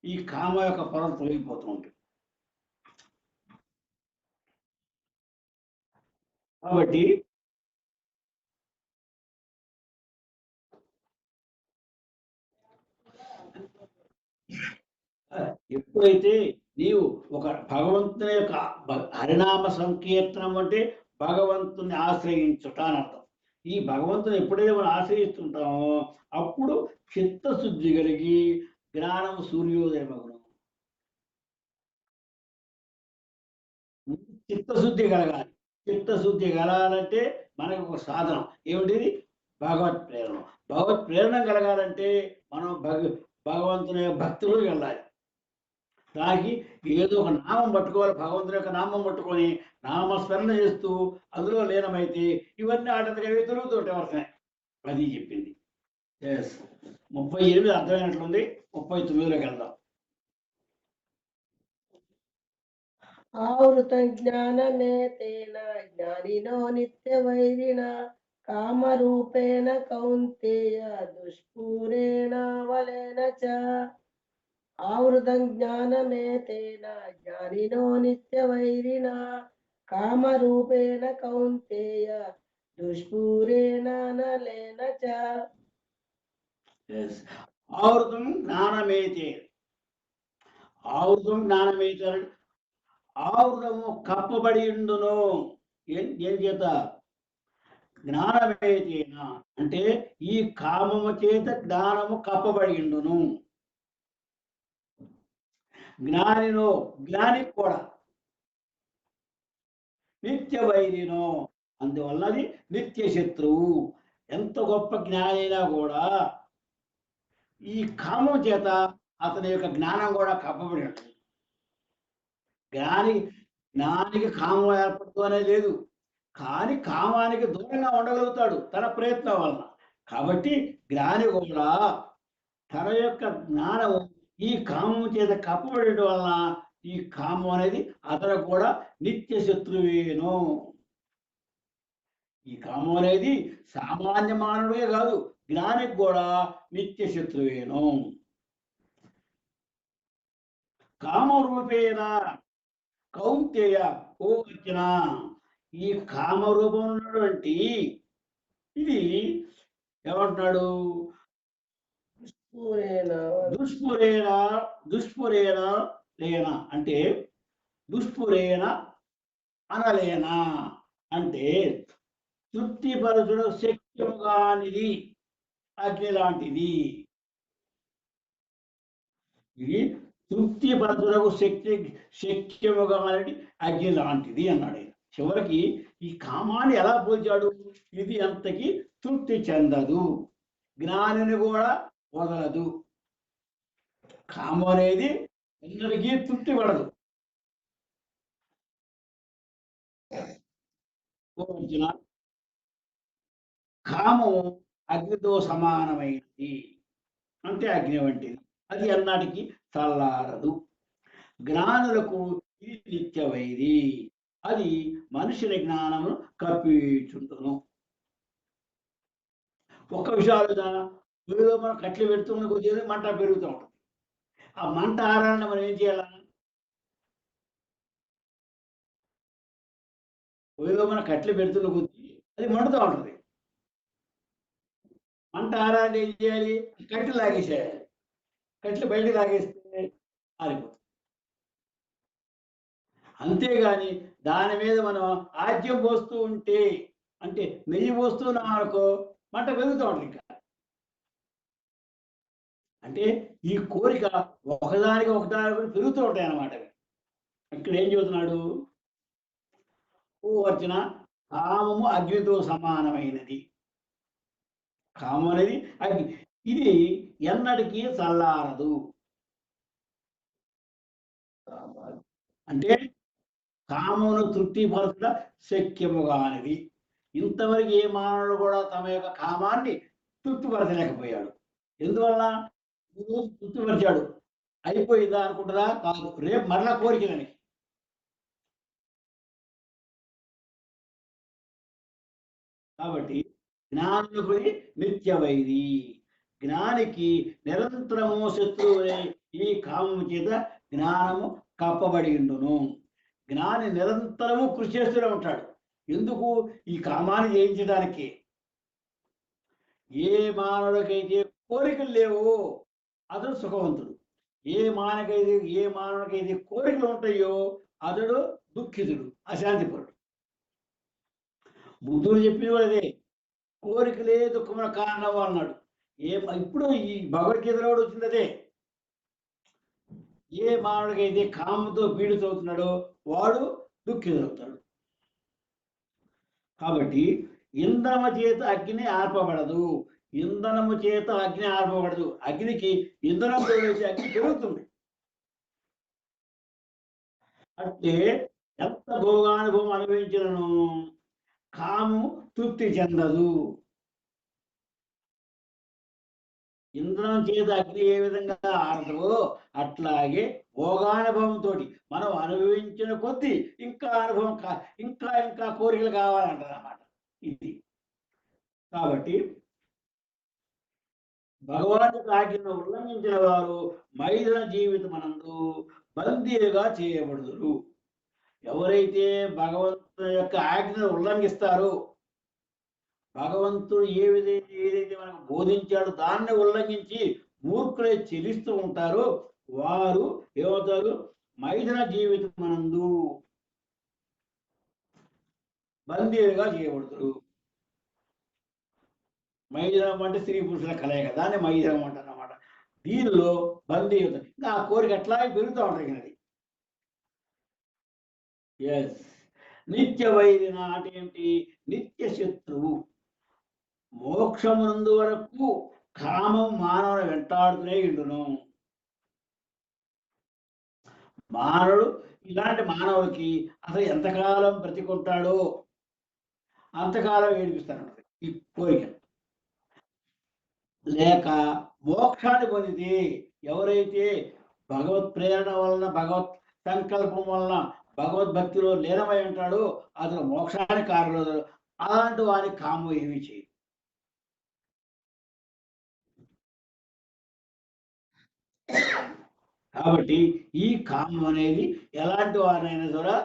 ఈ కామ యొక్క పొర తొలగిపోతూ ఉంటుంది. కాబట్టి ఎప్పుడైతే నీవు ఒక భగవంతుని యొక్క హరినామ సంకీర్తనం అంటే భగవంతుని ఆశ్రయించుట అని అర్థం. ఈ భగవంతుని ఎప్పుడైతే మనం ఆశ్రయిస్తుంటామో అప్పుడు చిత్తశుద్ధి కలిగి జ్ఞానం సూర్యోదయమగును. చిత్తశుద్ధి కలగాలి. చిత్తశుద్ధి కలగాలంటే మనకు ఒక సాధనం ఏమిటిది? భగవత్ ప్రేరణ. భగవత్ ప్రేరణ కలగాలంటే మనం భగవంతుని భక్తులు వెళ్ళాలి. దానికి ఏదో ఒక నామం పట్టుకోవాలి. భగవంతుని యొక్క నామం పట్టుకొని నామస్మరణ చేస్తూ అందులో లీనమైతే ఇవన్నీ ఆటంకగా తిరుగుతుంటే వస్తాయి. అది చెప్పింది. 38 అర్థమైనట్లుంది. 39లోకి వెళ్దాం. ఆవృత జ్ఞానమే తేన జ్ఞానినో నిత్య వైరిణ కామరూపేణ కౌంతేయ దుష్పూరేణ వలేన చ. ఆవృతం జ్ఞానమే తేన జ్ఞానినో నిత్య వైరిణ కామరూపేణ కౌంతేయ దుష్పూరేణ నలేన చ. ఆవృతం జ్ఞానమేతే. ఆవృతం జ్ఞానమేతే ఆవృతము కప్పబడి ఉండును. ఏం చేత? జ్ఞానమేతేన అంటే ఈ కామము చేత జ్ఞానము కప్పబడి ఉండును. జ్ఞానినో జ్ఞానికి కూడా నిత్య వైరినో అందువల్ల అది నిత్య శత్రువు. ఎంత గొప్ప జ్ఞాని అయినా కూడా ఈ కామం చేత అతని యొక్క జ్ఞానం కూడా కప్పబడి ఉంటుంది. జ్ఞానికి కామం ఏర్పడుతూ అనేది లేదు, కానీ కామానికి దూరంగా ఉండగలుగుతాడు తన ప్రయత్నం వలన. కాబట్టి జ్ఞాని కూడా తన యొక్క జ్ఞానం ఈ కామం చేత కప్పబడటం వలన ఈ కామం అనేది అతను కూడా నిత్య శత్రువేను. ఈ కామం అనేది సామాన్య మానవుడే కాదు, జ్ఞానికి కూడా నిత్య శత్రువేను. కామరూపేణ కౌంతేయ ఓ అర్జున, ఈ కామరూపం ఉన్నటువంటి ఇది ఏమంటున్నాడు? దుష్పురేణ దుష్పురేణ లేన అంటే దుష్పురేణ అనలేనా అంటే తృప్తిపరచుడు శక్యము కానిది, అగ్ని లాంటిది. ఇది తృప్తిపరచుడకు శక్యము కానిది అగ్ని లాంటిది అన్నాడు. చివరికి ఈ కామాన్ని ఎలా పోల్చాడు? ఇది అంతకి తృప్తి చెందదు, జ్ఞానిని కూడా వదలదు. కామం అనేది అందరికీ తృప్తి పడదు. కామం అగ్నితో సమానమైనది, అంటే అగ్ని వంటిది. అది అన్నాటికి చల్లారదు. జ్ఞానులకు ఇది నిత్యమైది. అది మనుషుని జ్ఞానమును కప్పిచుండును. ఒక్క విషయాలు పొయ్యిలో మనం కట్లు పెడుతున్న కొద్ది మంట పెరుగుతూ ఉంటుంది. ఆ మంట ఆరాన్ని మనం ఏం చేయాల? పొయ్యిలో మనం కట్లు పెడుతున్న కొద్ది అది మండుతూ ఉంటుంది. మంట ఆరాన్ని ఏం చేయాలి? కట్లు లాగేసేయాలి. కట్లు బయటకు లాగేస్తే ఆరిపోతుంది. అంతేగాని దాని మీద మనం ఆజ్యం పోస్తూ ఉంటే, అంటే నెయ్యి పోస్తున్నాం అనుకో, మంట పెరుగుతూ ఉంటుంది. ఇంకా అంటే ఈ కోరిక ఒకదానికి పెరుగుతూ ఉంటాయి అన్నమాట. ఇక్కడ ఏం చెబుతున్నాడు? ఓ అర్జున, కామము అగ్నితో సమానమైనది. కామం అనేది అగ్ని, ఇది ఎన్నటికీ చల్లారదు. అంటే కామమును తృప్తిపరచుట శక్యము కానిది. ఇంతవరకు ఏ మానవుడు కూడా తమ యొక్క కామాన్ని తృప్తిపరచలేకపోయాడు. ఎందువల్ల? ఈరోజు తృప్తిపరిచాడు, అయిపోయిందా అనుకుంటారా? కాదు, రేపు మరలా కోరికలని. కాబట్టి జ్ఞానులకు నిత్య వైరి. జ్ఞానికి నిరంతరము శత్రువునే ఈ కామము చేత జ్ఞానము కప్పబడి ఉండును. జ్ఞాని నిరంతరము కృషి చేస్తూనే ఉంటాడు. ఎందుకు? ఈ కామాన్ని జయించడానికి. ఏ మానవుడికైతే కోరికలు లేవో అతడు సుఖవంతుడు. ఏ మానవుడికైతే కోరికలు ఉంటాయో అతడు దుఃఖితుడు, అశాంతిపరుడు. బుద్ధుడు చెప్పిన కూడా అదే, కోరికలే దుఃఖమున కారణం అన్నాడు. ఇప్పుడు ఈ భగవద్గీతలో కూడా వచ్చింది అదే. ఏ మానవుడికైతే కామంతో పీడితవుతున్నాడో వాడు దుఃఖితుడవుతాడు. కాబట్టి ఇంధనము చేత అగ్ని ఆర్పబడదు. ఇంధనము చేత అగ్ని ఆర్పబడదు. అగ్నికి ఇంధనం తోడేసి అగ్ని పెరుగుతుంది. అంటే ఎంత భోగానుభవం అనుభవించినను కాము తృప్తి చెందదు. ఇంధనం చేత అగ్ని ఏ విధంగా ఆరదో అట్లాగే భోగానుభవంతో మనం అనుభవించిన కొద్దీ ఇంకా అనుభవం ఇంకా ఇంకా కోరికలు కావాలంటారు అన్నమాట ఇది. కాబట్టి భగవానుడికి ఆజ్ఞను ఉల్లంఘించిన వారు మైథున జీవితమనందు బందీలుగా చేయబడుదురు. ఎవరైతే భగవంతుని యొక్క ఆజ్ఞను ఉల్లంఘిస్తారో, భగవంతుడు ఏదైతే మనకు బోధించాడో దాన్ని ఉల్లంఘించి మూర్ఖులై చెలిస్తూ ఉంటారో వారు ఏమవుతారు? మైథున జీవితమనందు బందీలుగా చేయబడుతారు. మైథునం అంటే స్త్రీ పురుషుల కలయిక, దాన్ని మైథునం అంటారు అన్నమాట. దీనిలో బందీ అవుతారు. ఇంకా ఆ కోరిక అట్లాగే పెరుగుతూ ఉంటాయి. అది ఎస్. నిత్య వైరిన అంటే ఏంటి? నిత్య శత్రువు. మోక్షమునందు వరకు కామం మానవుని వెంటాడుతూనే ఉండును. మానవుడు ఇలాంటి మానవుడికి అసలు ఎంతకాలం బ్రతికుంటాడో అంతకాలం ఏడిపిస్తాడు ఈ కోరిక. లేక మోక్షాన్ని పొందితే ఎవరైతే భగవత్ ప్రేరణ వలన, భగవత్ సంకల్పం వలన, భగవద్భక్తిలో లీనమై ఉంటాడో అతను మోక్షానికి కారణం. అలాంటి వారి కాము ఏమి చేయదు. కాబట్టి ఈ కామం అనేది ఎలాంటి వారినైనా కూడా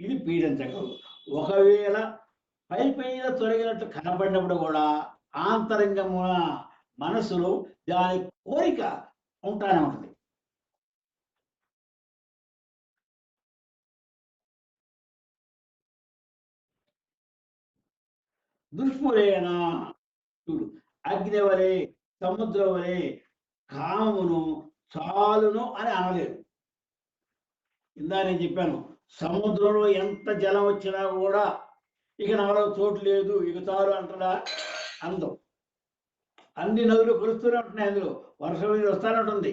ఇది పీడించగలదు. ఒకవేళ పై పైన తొలగినట్టు కనబడినప్పుడు కూడా ఆంతరంగమున మనసులో దాని కోరిక ఉంటానే ఉంటుంది. దుష్పురేణ చూడు, అగ్ని వలె సముద్రం వలె కామమును చాలును అని అనలేదు. ఇందా నేను చెప్పాను, సముద్రంలో ఎంత జలం వచ్చినా కూడా ఇక నాలో చోటు లేదు, ఇక చాలు అంటారా? అందం. అన్ని నదులు కలుస్తూనే ఉంటున్నాయి, అందులో వర్షం మీద వస్తానే ఉంటుంది.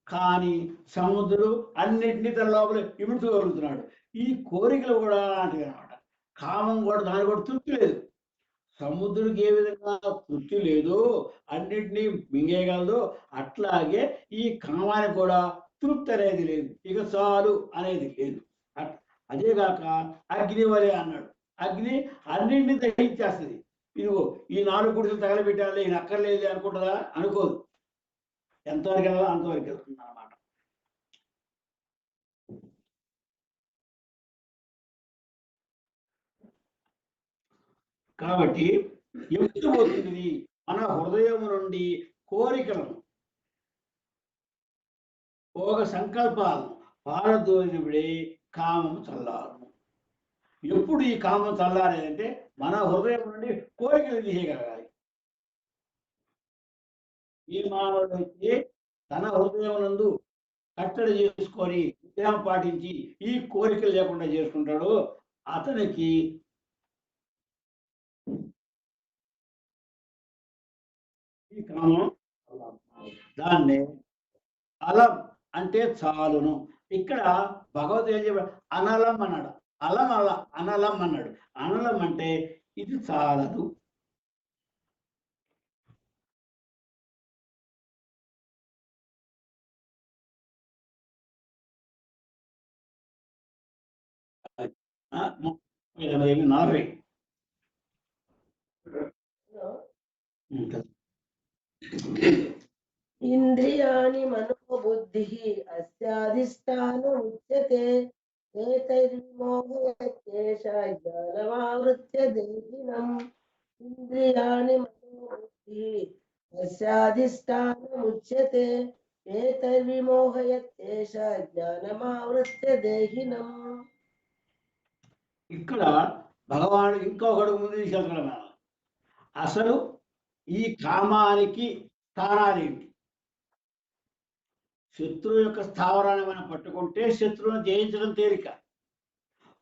కానీ సముద్రుడు అన్నింటినీ తన లోపల ఇముడ్చుకోగలుగుతున్నాడు. ఈ కోరికలు కూడా అలాంటివి అనమాట. కామం కూడా దాని కూడా తృప్తి లేదు. సముద్రుడికి ఏ విధంగా తృప్తి లేదో, అన్నింటినీ మింగేయగలదో, అట్లాగే ఈ కామానికి కూడా తృప్తి అనేది లేదు, ఇక చాలు అనేది లేదు. అదేగాక అగ్ని వలె అన్నాడు. అగ్ని అన్నింటినీ దహించేస్తుంది. ఇదిగో ఈ 4 గుడిసెలు తగలబెట్టాలి, ఈయన అక్కర్లేదు అనుకుంటుందా? అనుకోదు. ఎంతవరకు వెళ్ళాలో అంతవరకు వెళ్తుంది అన్నమాట. కాబట్టి ఎప్పుడు పోతుంది? మన హృదయం నుండి కోరికలను, భోగ సంకల్పాలను పారదోలినప్పుడే కామం చల్లారును. ఎప్పుడు ఈ కామం చల్లారేదంటే మన హృదయం నుండి కోరికలు తీయగలగాలి. ఈ మానవుడైతే తన హృదయం నందు కట్టడి చేసుకొని నియమం పాటించి ఈ కోరికలు లేకుండా చేసుకుంటాడో అతనికి ఈ కామం దాన్నే అలం అంటే చాలును. ఇక్కడ భగవద్ ఏం చెప్పాడు? అనలం అన్నాడు. అలం అనలం అన్నాడు. అనలం అంటే ఇది చాలదు. నలభై ఇంద్రియాణి మనోబుద్ధి అస్యాధిష్టాన ఉచ్యతే ఏతైర్విమోహయత్యేష జ్ఞానమావృత్య దేహినం ఇంద్రియాణి మనోబుద్ధి తస్యాధిష్టానముచ్యతే ఏతైర్విమోహయత్యేష జ్ఞానమావృత్య దేహినం. ఇక్కడ భగవానుడు ఇంకొకడు ముందు తీసుకెళ్తాడు మనం. అసలు ఈ కామానికి స్థానాలు ఏంటి? శత్రువు యొక్క స్థావరాన్ని మనం పట్టుకుంటే శత్రువును జయించడం తేలిక.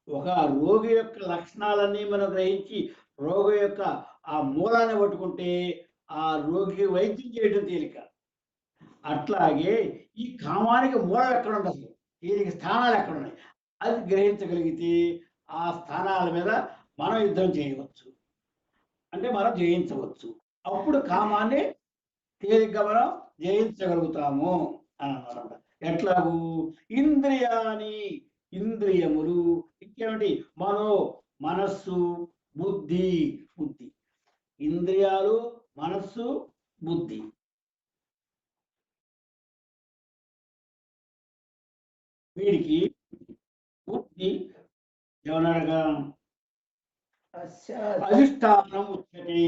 ఒక రోగి యొక్క లక్షణాలన్నీ మనం గ్రహించి రోగి యొక్క ఆ మూలాన్ని పట్టుకుంటే ఆ రోగికి వైద్యం చేయడం తేలిక. అట్లాగే ఈ కామానికి మూలం ఎక్కడ ఉంది, అసలు దీనికి స్థానాలు ఎక్కడ ఉన్నాయి, అది గ్రహించగలిగితే ఆ స్థానాల మీద మనం యుద్ధం చేయవచ్చు, అంటే మనం జయించవచ్చు. అప్పుడు కామాన్ని తేలిగ్గా మనం జయించగలుగుతాము అని అన్నమాట. ఎట్లాగూ ఇంద్రియాని, ఇంద్రియములు ఇంకేమిటి, మనస్సు, బుద్ధి. ఇంద్రియాలు, మనస్సు, బుద్ధి. వీడికి బుద్ధి ఏమన్నాడుగా, అధిష్టానం ఉచ్యతే.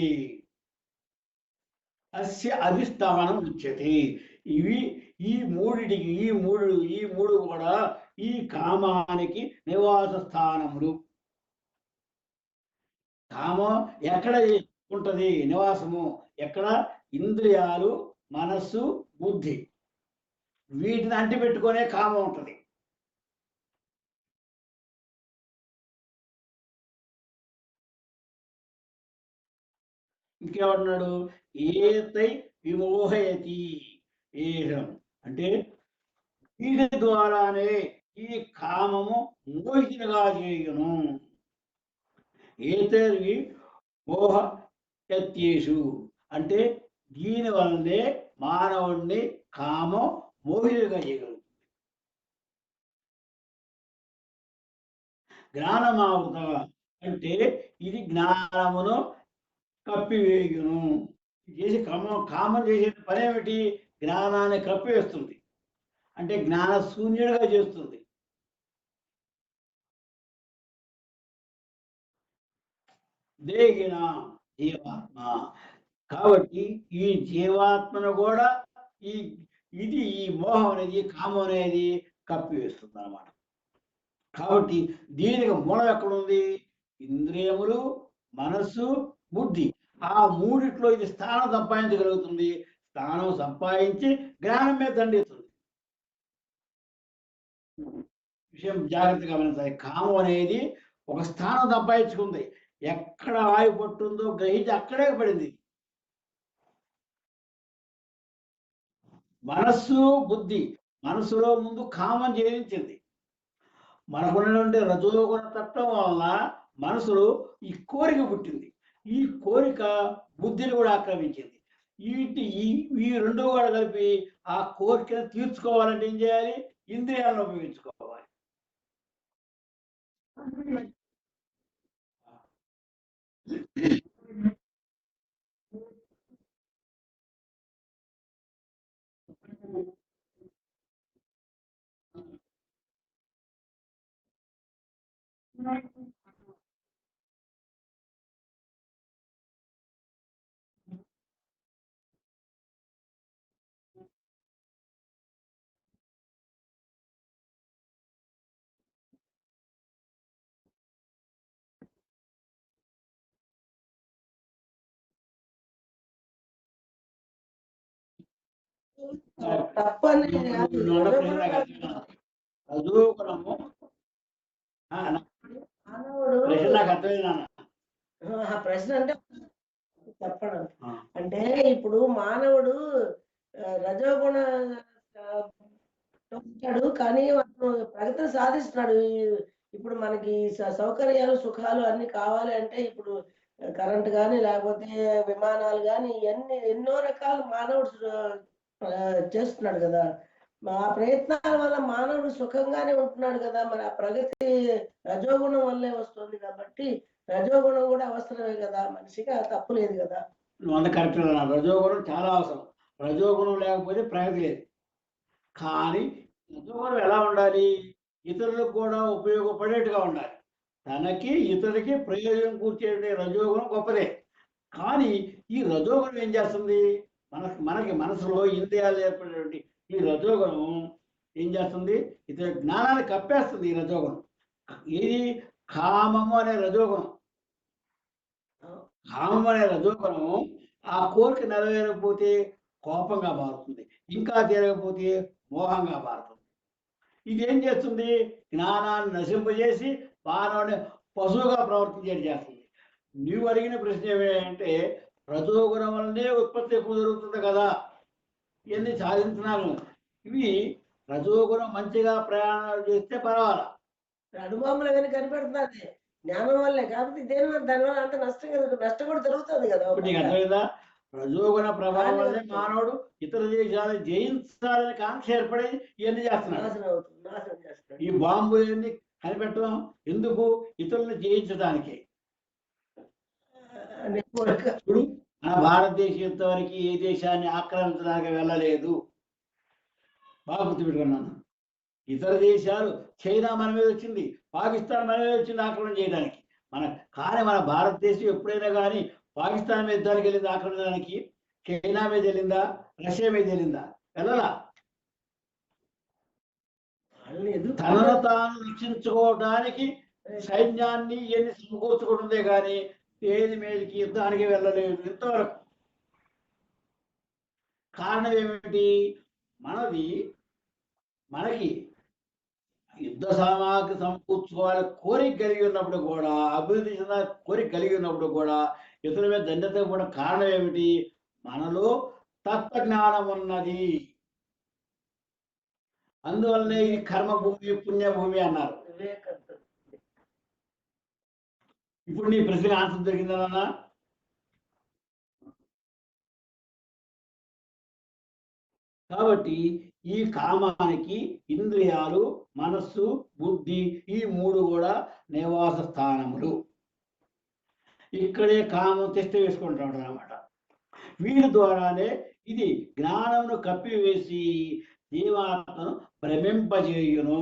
అస్య అధిష్టానం ఉచ్యతే. ఇవి ఈ మూడిటికి ఈ మూడు కూడా ఈ కామానికి నివాస స్థానములు. కామం ఎక్కడ ఉంటది నివాసము? ఎక్కడ? ఇంద్రియాలు, మనస్సు, బుద్ధి. వీటిని అంటి పెట్టుకునే కామం ఉంటది. ఇంకేమన్నాడు? ఏతై విమోహయతి. ఏహం అంటే వీటి ద్వారానే ఈ కామము మోహితులుగా చేయును. ఏతర్వి మోహ యత్యేషు అంటే దీని వల్లనే మానవుణ్ణి కామం మోహితులుగా చేయగలుగుతుంది. జ్ఞానమావృత అంటే ఇది జ్ఞానమును కప్పివేయును. చేసి కామం చేసే పని ఏమిటి? జ్ఞానాన్ని కప్పివేస్తుంది, అంటే జ్ఞాన శూన్యుడిగా చేస్తుంది. దేహిన జీవాత్మ. కాబట్టి ఈ జీవాత్మను కూడా ఈ మోహం అనేది, కామం అనేది కప్పివేస్తుంది అన్నమాట. కాబట్టి దీనికి మూలం ఎక్కడుంది? ఇంద్రియములు, మనస్సు, బుద్ధి. ఆ మూడిట్లో ఇది స్థానం సంపాదించగలుగుతుంది. స్థానం సంపాదించి జ్ఞానం మీద దండిస్తుంది. విషయం జాగ్రత్తగా గమనించాలి. కామం అనేది ఒక స్థానం సంపాదించుకుంది. ఎక్కడ వాయు పట్టుందో గ్రహించి అక్కడే పడింది. మనస్సు, బుద్ధి. మనసులో ముందు కామం జయించింది. మనకున్నటువంటి రజోగుణ తత్వం వలన మనసులో ఈ కోరిక పుట్టింది. ఈ కోరిక బుద్ధిని కూడా ఆక్రమించింది. ఈ రెండు కూడా కలిపి ఆ కోరికను తీర్చుకోవాలంటే ఏం చేయాలి? ఇంద్రియాలను ఉపయోగించుకోవాలి. తప్పని రజోగుణము ప్రశ్న అంటే చెప్పడం అంటే ఇప్పుడు మానవుడు రజోగుణ కానీ ప్రగతిని సాధిస్తున్నాడు. ఇప్పుడు మనకి సౌకర్యాలు, సుఖాలు అన్ని కావాలి అంటే ఇప్పుడు కరెంట్ కానీ లేకపోతే విమానాలు కానీ ఎన్నో రకాలు మానవుడు చేస్తున్నాడు కదా. ఆ ప్రయత్నాల వల్ల మానవుడు సుఖంగానే ఉంటున్నాడు కదా. మరి ఆ ప్రగతి రజోగుణం వల్లే వస్తుంది కాబట్టి రజోగుణం కూడా అవసరమే కదా మనిషికి. తప్పు లేదు కదా. కరెక్ట్. రజోగుణం చాలా అవసరం. రజోగుణం లేకపోతే ప్రగతి లేదు. కానీ రజోగుణం ఎలా ఉండాలి? ఇతరులకు కూడా ఉపయోగపడేట్టుగా ఉండాలి. తనకి ఇతరులకి ప్రయోజనం కూర్చే రజోగుణం గొప్పదే. కానీ ఈ రజోగుణం ఏం చేస్తుంది? మనకి మనసులో ఇంద్రియాలు ఏర్పడేటువంటి ఈ రజోగుణం ఏం చేస్తుంది? ఇతర జ్ఞానాన్ని కప్పేస్తుంది ఈ రజోగుణం. ఇది కామము అనే రజోగుణం. కామం అనే రజోగుణం ఆ కోరిక నెరవేరకపోతే కోపంగా మారుతుంది. ఇంకా తీరకపోతే మోహంగా మారుతుంది. ఇది ఏం చేస్తుంది? జ్ఞానాన్ని నశింపజేసి మానవుని పశువుగా ప్రవర్తించేది చేస్తుంది. నీవు అడిగిన ప్రశ్న ఏమిటంటే రజోగుణం వల్లనే ఉత్పత్తి ఎక్కువ జరుగుతుంది కదా, ఇవన్నీ సాధించినాను. ఇవి రజోగుణం మంచిగా ప్రయాణాలు చేస్తే పర్వాలా. అనుభవంలో కానీ కనిపెడుతున్నది జ్ఞానం వల్లే. కాబట్టి దేనివల్ల దానివల్ల అంత నష్టం కదా, నష్టం కూడా జరుగుతుంది కదా. ఇప్పుడు నీకు అర్థమైందా? రజోగుణ ప్రభావం వల్లే మానవుడు ఇతర దేశాలు జయించాలని కాంక్ష ఏర్పడేది ఇవన్నీ చేస్తున్నాడు. నాశనం చేస్తున్నాడు. ఈ బాంబులన్నీ కనిపెట్టడం ఎందుకు? ఇతరులను జయించడానికి. ఇప్పుడు మన భారతదేశం ఇంతవరకు ఏ దేశాన్ని ఆక్రమించడానికి వెళ్ళలేదు. బాగా గుర్తుపెట్టుకున్నాను. ఇతర దేశాలు, చైనా మన మీద వచ్చింది, పాకిస్తాన్ మన మీద వచ్చింది ఆక్రమణ చేయడానికి. కానీ మన భారతదేశం ఎప్పుడైనా కానీ పాకిస్తాన్ మీద యుద్ధానికి వెళ్ళింది ఆక్రమించడానికి? చైనా మీద వెళ్ళిందా? రష్యా మీద వెళ్ళిందా? వెళ్ళలా. తనను తాను రక్షించుకోవడానికి సైన్యాన్ని ఇవన్నీ సమకూర్చుకుంటుందే కానీ ఏది మీదకి యుద్ధానికి వెళ్ళలేదు ఇంతవరకు. కారణం ఏమిటి? మనకి యుద్ధ సామాగ్రి సమకూర్చుకోవాలి కోరిక కలిగి ఉన్నప్పుడు కూడా, అభివృద్ధి చెందాలి కోరిక కలిగి ఉన్నప్పుడు కూడా ఇతరుల మీద దండత కూడా కారణం ఏమిటి? మనలో తత్వజ్ఞానం ఉన్నది. అందువల్లనే ఇది కర్మభూమి పుణ్యభూమి అన్నారు. ఇప్పుడు నీ ప్రశ్నకి ఆన్సర్ దొరికిందన్నా? కాబట్టి ఈ కామానికి ఇంద్రియాలు, మనస్సు, బుద్ధి ఈ మూడు కూడా నివాస స్థానములు. ఇక్కడే కామం తిష్ట వేసుకుంటాడు అన్నమాట. వీరి ద్వారానే ఇది జ్ఞానమును కప్పివేసి జీవాత్మను భ్రమింపజేయును.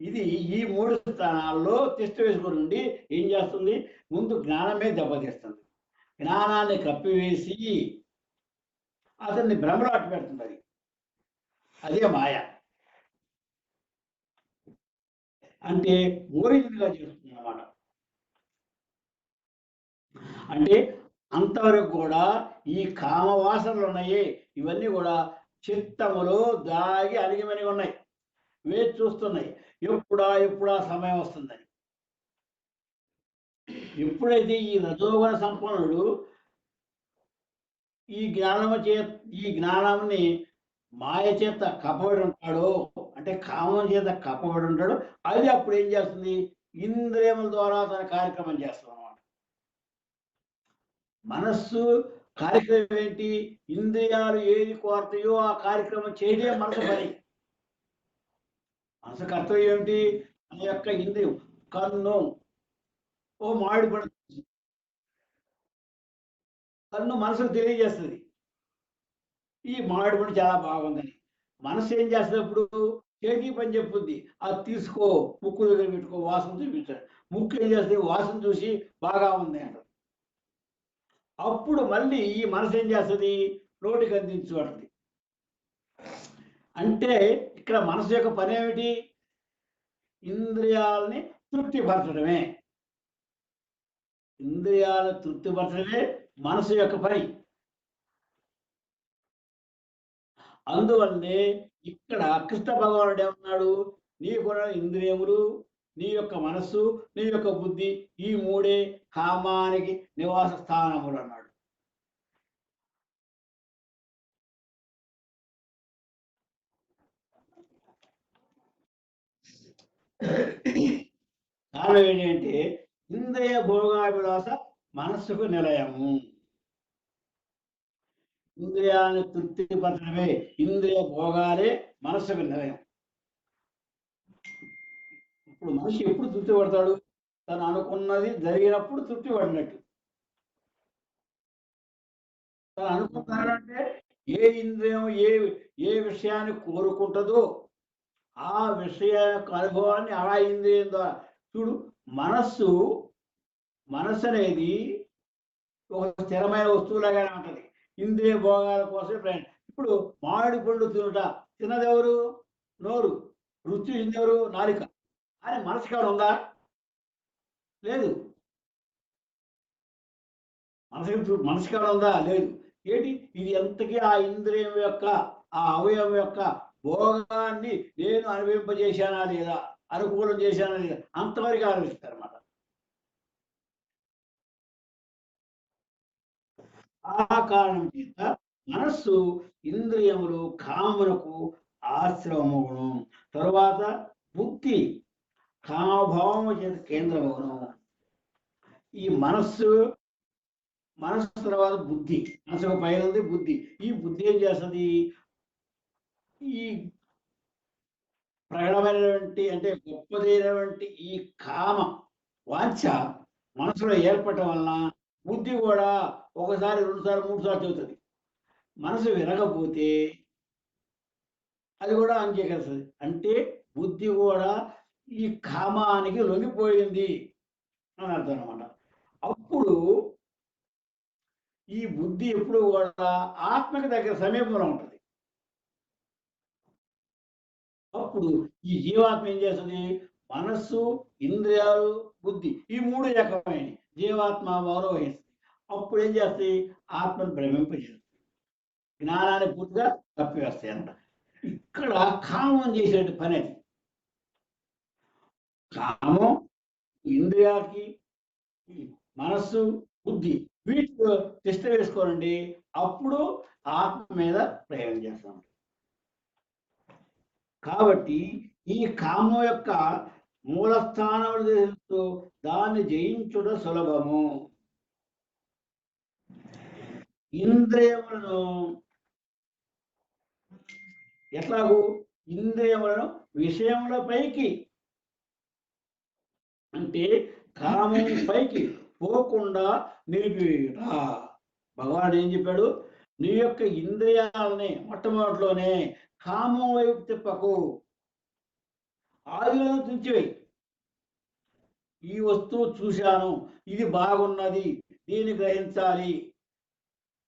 ఇది ఈ మూడు స్థానాల్లో తిష్ట వేసుకుని ఉండి ఏం చేస్తుంది? ముందు జ్ఞానమే దెబ్బతీస్తుంది. జ్ఞానాన్ని కప్పివేసి అతన్ని భ్రమలో అట్టు పెడుతుంది. అదే మాయ. అంటే మోహితుడిగా చేస్తుంది అన్నమాట. అంటే అంతవరకు కూడా ఈ కామ వాసనలు ఉన్నాయి, ఇవన్నీ కూడా చిత్తములో దాగి అణిగిమని ఉన్నాయి, వేచి చూస్తున్నాయి ఎప్పుడా సమయం వస్తుందని. ఎప్పుడైతే ఈ రజోగుణ సంపన్నుడు ఈ జ్ఞానాన్ని మాయ చేత కప్పబడి ఉంటాడో, అంటే కామం చేత కప్పబడి ఉంటాడో, అది అప్పుడు ఏం చేస్తుంది? ఇంద్రియముల ద్వారా తన కార్యక్రమం చేస్తుంది అన్నమాట. మనస్సు కార్యక్రమం ఏంటి? ఇంద్రియాలు ఏది కోరతాయో ఆ కార్యక్రమం చేయడం మనసు పని. మనసు కర్తవ్యం ఏమిటి? మన యొక్క ఇంద్రియం కన్ను మామిడి పండు, కన్ను మనసుకు తెలియజేస్తుంది ఈ మామిడి పండు చాలా బాగుందని. మనసు ఏం చేస్తుంది? ఇప్పుడు చేతి పని చెప్పుద్ది, అది తీసుకో, ముక్కు దగ్గర పెట్టుకో, వాసన చూపించాడు. ముక్కు ఏం చేస్తుంది? వాసన చూసి బాగా ఉంది అంట. అప్పుడు మళ్ళీ ఈ మనసు ఏం చేస్తుంది? నోటికి అందించబడుతుంది. అంటే ఇక్కడ మనసు యొక్క పని ఏమిటి? ఇంద్రియాలని తృప్తిపరచడమే. ఇంద్రియాలను తృప్తిపరచడమే మనసు యొక్క పని. అందువల్లే ఇక్కడ కృష్ణ భగవానుడు ఏమన్నాడు? నీకున్న ఇంద్రియములు, నీ యొక్క మనస్సు, నీ యొక్క బుద్ధి, ఈ మూడే కామానికి నివాస స్థానములు అన్నాడు. కారణం ఏంటంటే ఇంద్రియ భోగాభిలాష మనస్సుకు నిలయము. ఇంద్రియాలను తృప్తిపరచడమే, ఇంద్రియ భోగాలే మనస్సుకు నిలయం. ఇప్పుడు మనిషి ఎప్పుడు తృప్తి పడతాడు? తను అనుకున్నది జరిగినప్పుడు తృప్తి పడినట్టు. తను అనుకున్నాడంటే ఏ ఇంద్రియం ఏ ఏ విషయాన్ని కోరుకుంటుందో ఆ విషయ యొక్క అనుభవాన్ని ఆ ఇంద్రియం ద్వారా చూడు. మనస్సు మనస్సు అనేది ఒక స్థిరమైన వస్తువులాగానే ఉంటది. ఇంద్రియ భోగాల కోసం ప్రయాణం. ఇప్పుడు మామిడి పళ్ళు తినుట తిన్నదెవరు? నోరు. రుచి చూసిందెవరు? నాలుక. కానీ మనసు కాడ ఉందా? లేదు. మనసు కాడ ఉందా? లేదు. ఏంటి ఇది ఎంతకీ ఆ ఇంద్రియం యొక్క ఆ అవయవం యొక్క భోగాన్ని నేను అనుభవింపజేశానా లేదా? అనుకూలం చేశానా లేదా? అంతవరకు ఆలోచిస్తారన్నమాట. ఆ కారణం చేత మనస్సు ఇంద్రియములు కామమునకు ఆశ్రమమును. తరువాత బుద్ధి కామభావము చేత కేంద్రమగును. ఈ మనస్సు తర్వాత బుద్ధి. మనసుకు పైన ఉంది బుద్ధి. ఈ బుద్ధి ఏం చేస్తుంది? ఈ ప్రకటమైనటువంటి అంటే గొప్పదైనటువంటి ఈ కామ వాంఛ మనసులో ఏర్పడటం వలన బుద్ధి కూడా ఒకసారి, రెండుసార్లు, మూడుసార్లు చెబుతుంది. మనసు వినకపోతే అది కూడా అంగీకరిస్తుంది. అంటే బుద్ధి కూడా ఈ కామానికి లొంగిపోయింది అని అర్థం అనమాట. అప్పుడు ఈ బుద్ధి ఎప్పుడు కూడా ఆత్మకి దగ్గర సమీపంలో ఉంటుంది. అప్పుడు ఈ జీవాత్మ ఏం చేస్తుంది? మనస్సు, ఇంద్రియాలు, బుద్ధి ఈ మూడు ఏకమైనవి. జీవాత్మ మౌనం వహిస్తుంది. అప్పుడు ఏం చేస్తాయి? ఆత్మను భ్రమింపజేస్తుంది. జ్ఞానాన్ని పూర్తిగా తప్పివేస్తాయి అన్నమాట. ఇక్కడ కామం చేసే పని అది. కామం ఇంద్రియాలకి, మనస్సు, బుద్ధి వీటితో తిష్ట వేసుకోనండి. అప్పుడు ఆత్మ మీద ప్రయోగం చేస్తాం. కాబట్టి ఈ కామం యొక్క మూలస్థానములు తెలుస్తూ దాన్ని జయించుట సులభము. ఇంద్రియములను ఎట్లాగూ ఇంద్రియములను విషయములపైకి అంటే కామం పైకి పోకుండా నిలిపివేయుట. భగవానుడు ఏం చెప్పాడు? నీ యొక్క ఇంద్రియాలని మొట్టమొదటిలోనే కామం వైపు తిప్పకు, ఆదిలో తుంచివేయి. ఈ వస్తువు చూశాను, ఇది బాగున్నది, దీన్ని గ్రహించాలి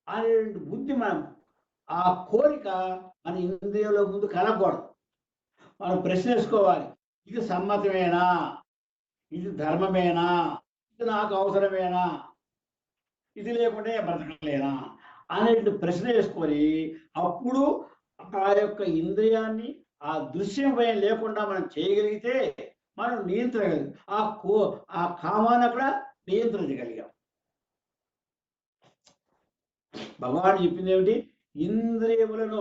అనే బుద్ధి మనం ఆ కోరిక మన ఇంద్రియంలో ముందు కలగకూడదు. మనం ప్రశ్న వేసుకోవాలి. ఇది సమ్మతమేనా? ఇది ధర్మమేనా? ఇది నాకు అవసరమేనా? ఇది లేకుంటే బ్రతకలేనా అనేటువంటి ప్రశ్న వేసుకొని అప్పుడు ఆ యొక్క ఇంద్రియాన్ని ఆ దృశ్యం పైన లేకుండా మనం చేయగలిగితే మనం నియంత్రించగలిగాం. ఆ కామాన్ని అక్కడ నియంత్రించగలిగాం. భగవానుడు చెప్పింది ఏమిటి? ఇంద్రియములను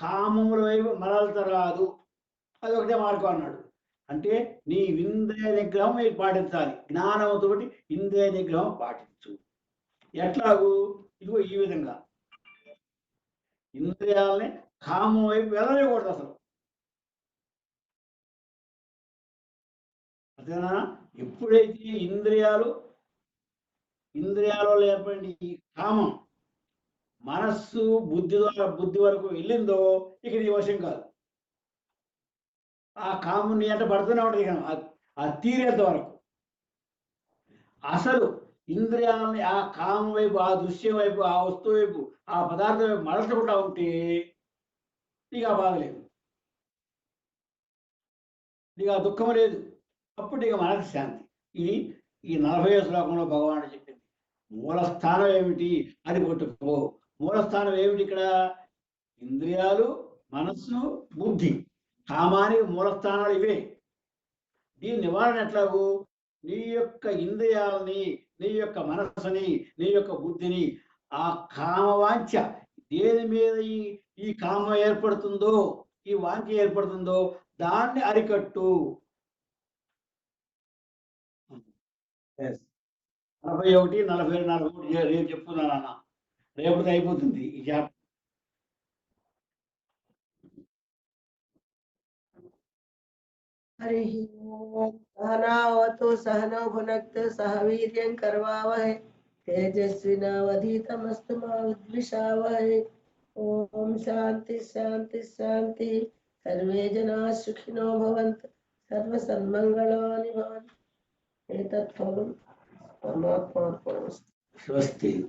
కామముల వైపు మరల్చరాదు. అది ఒకటే మార్గం అన్నాడు. అంటే నీ ఇంద్రియ నిగ్రహం మీరు పాటించాలి. జ్ఞానంతోటి ఇంద్రియ నిగ్రహం పాటించు. ఎట్లాగూ? ఇదిగో ఈ విధంగా ఇంద్రియాలని కామం వైపు వెళ్ళలేకూడదు అసలు. అదేనా? ఎప్పుడైతే ఇంద్రియాలలో ఏర్పడిన ఈ కామం మనస్సు, బుద్ధి ద్వారా బుద్ధి వరకు వెళ్ళిందో ఇక నీ వశం కాదు. ఆ కామం నీ అంటే పడుతూనే ఉంటుంది. ఆ తీరేంత వరకు అసలు ఇంద్రియాలని ఆ కామం వైపు, ఆ దృశ్యం వైపు, ఆ వస్తువు వైపు, ఆ పదార్థం వైపు మలచకుండా ఉంటే నీకు ఆ బాధ లేదు, నీకు ఆ దుఃఖం లేదు. అప్పుడు నీకు మనకు శాంతి. ఇది ఈ 40వ శ్లోకంలో భగవానుడు చెప్పింది. మూలస్థానం ఏమిటి? అది పట్టుకో. మూలస్థానం ఏమిటి ఇక్కడ? ఇంద్రియాలు, మనస్సు, బుద్ధి. కామానికి మూలస్థానాలు ఇవే. దీని నివారణ ఎట్లాగూ? నీ యొక్క ఇంద్రియాలని, నీ యొక్క మనస్సుని, నీ యొక్క బుద్ధిని ఆ కామవాంఛ దేని మీద ఈ కామం ఏర్పడుతుందో, ఈ వాంఛ ఏర్పడుతుందో దాన్ని అరికట్టు. 41, 42, 43 రేపు చెప్తున్నాను అన్న. రేపటితో అయిపోతుంది ఈ చాప్టర్. हरि ओम सहनावतु सहनौ भुनक्तु सह वीर्यं करवावहै तेजस्विनावधीतमस्तु मा विद्विषावहै ఓం శాంతి శాంతి శాంతి. సర్వే జనా సుఖినో భవంతు, సర్వ సన్మంగళాని భవంతు. ఏతత్ ఫలం పరమాత్మార్పణమస్తు. స్వస్తి.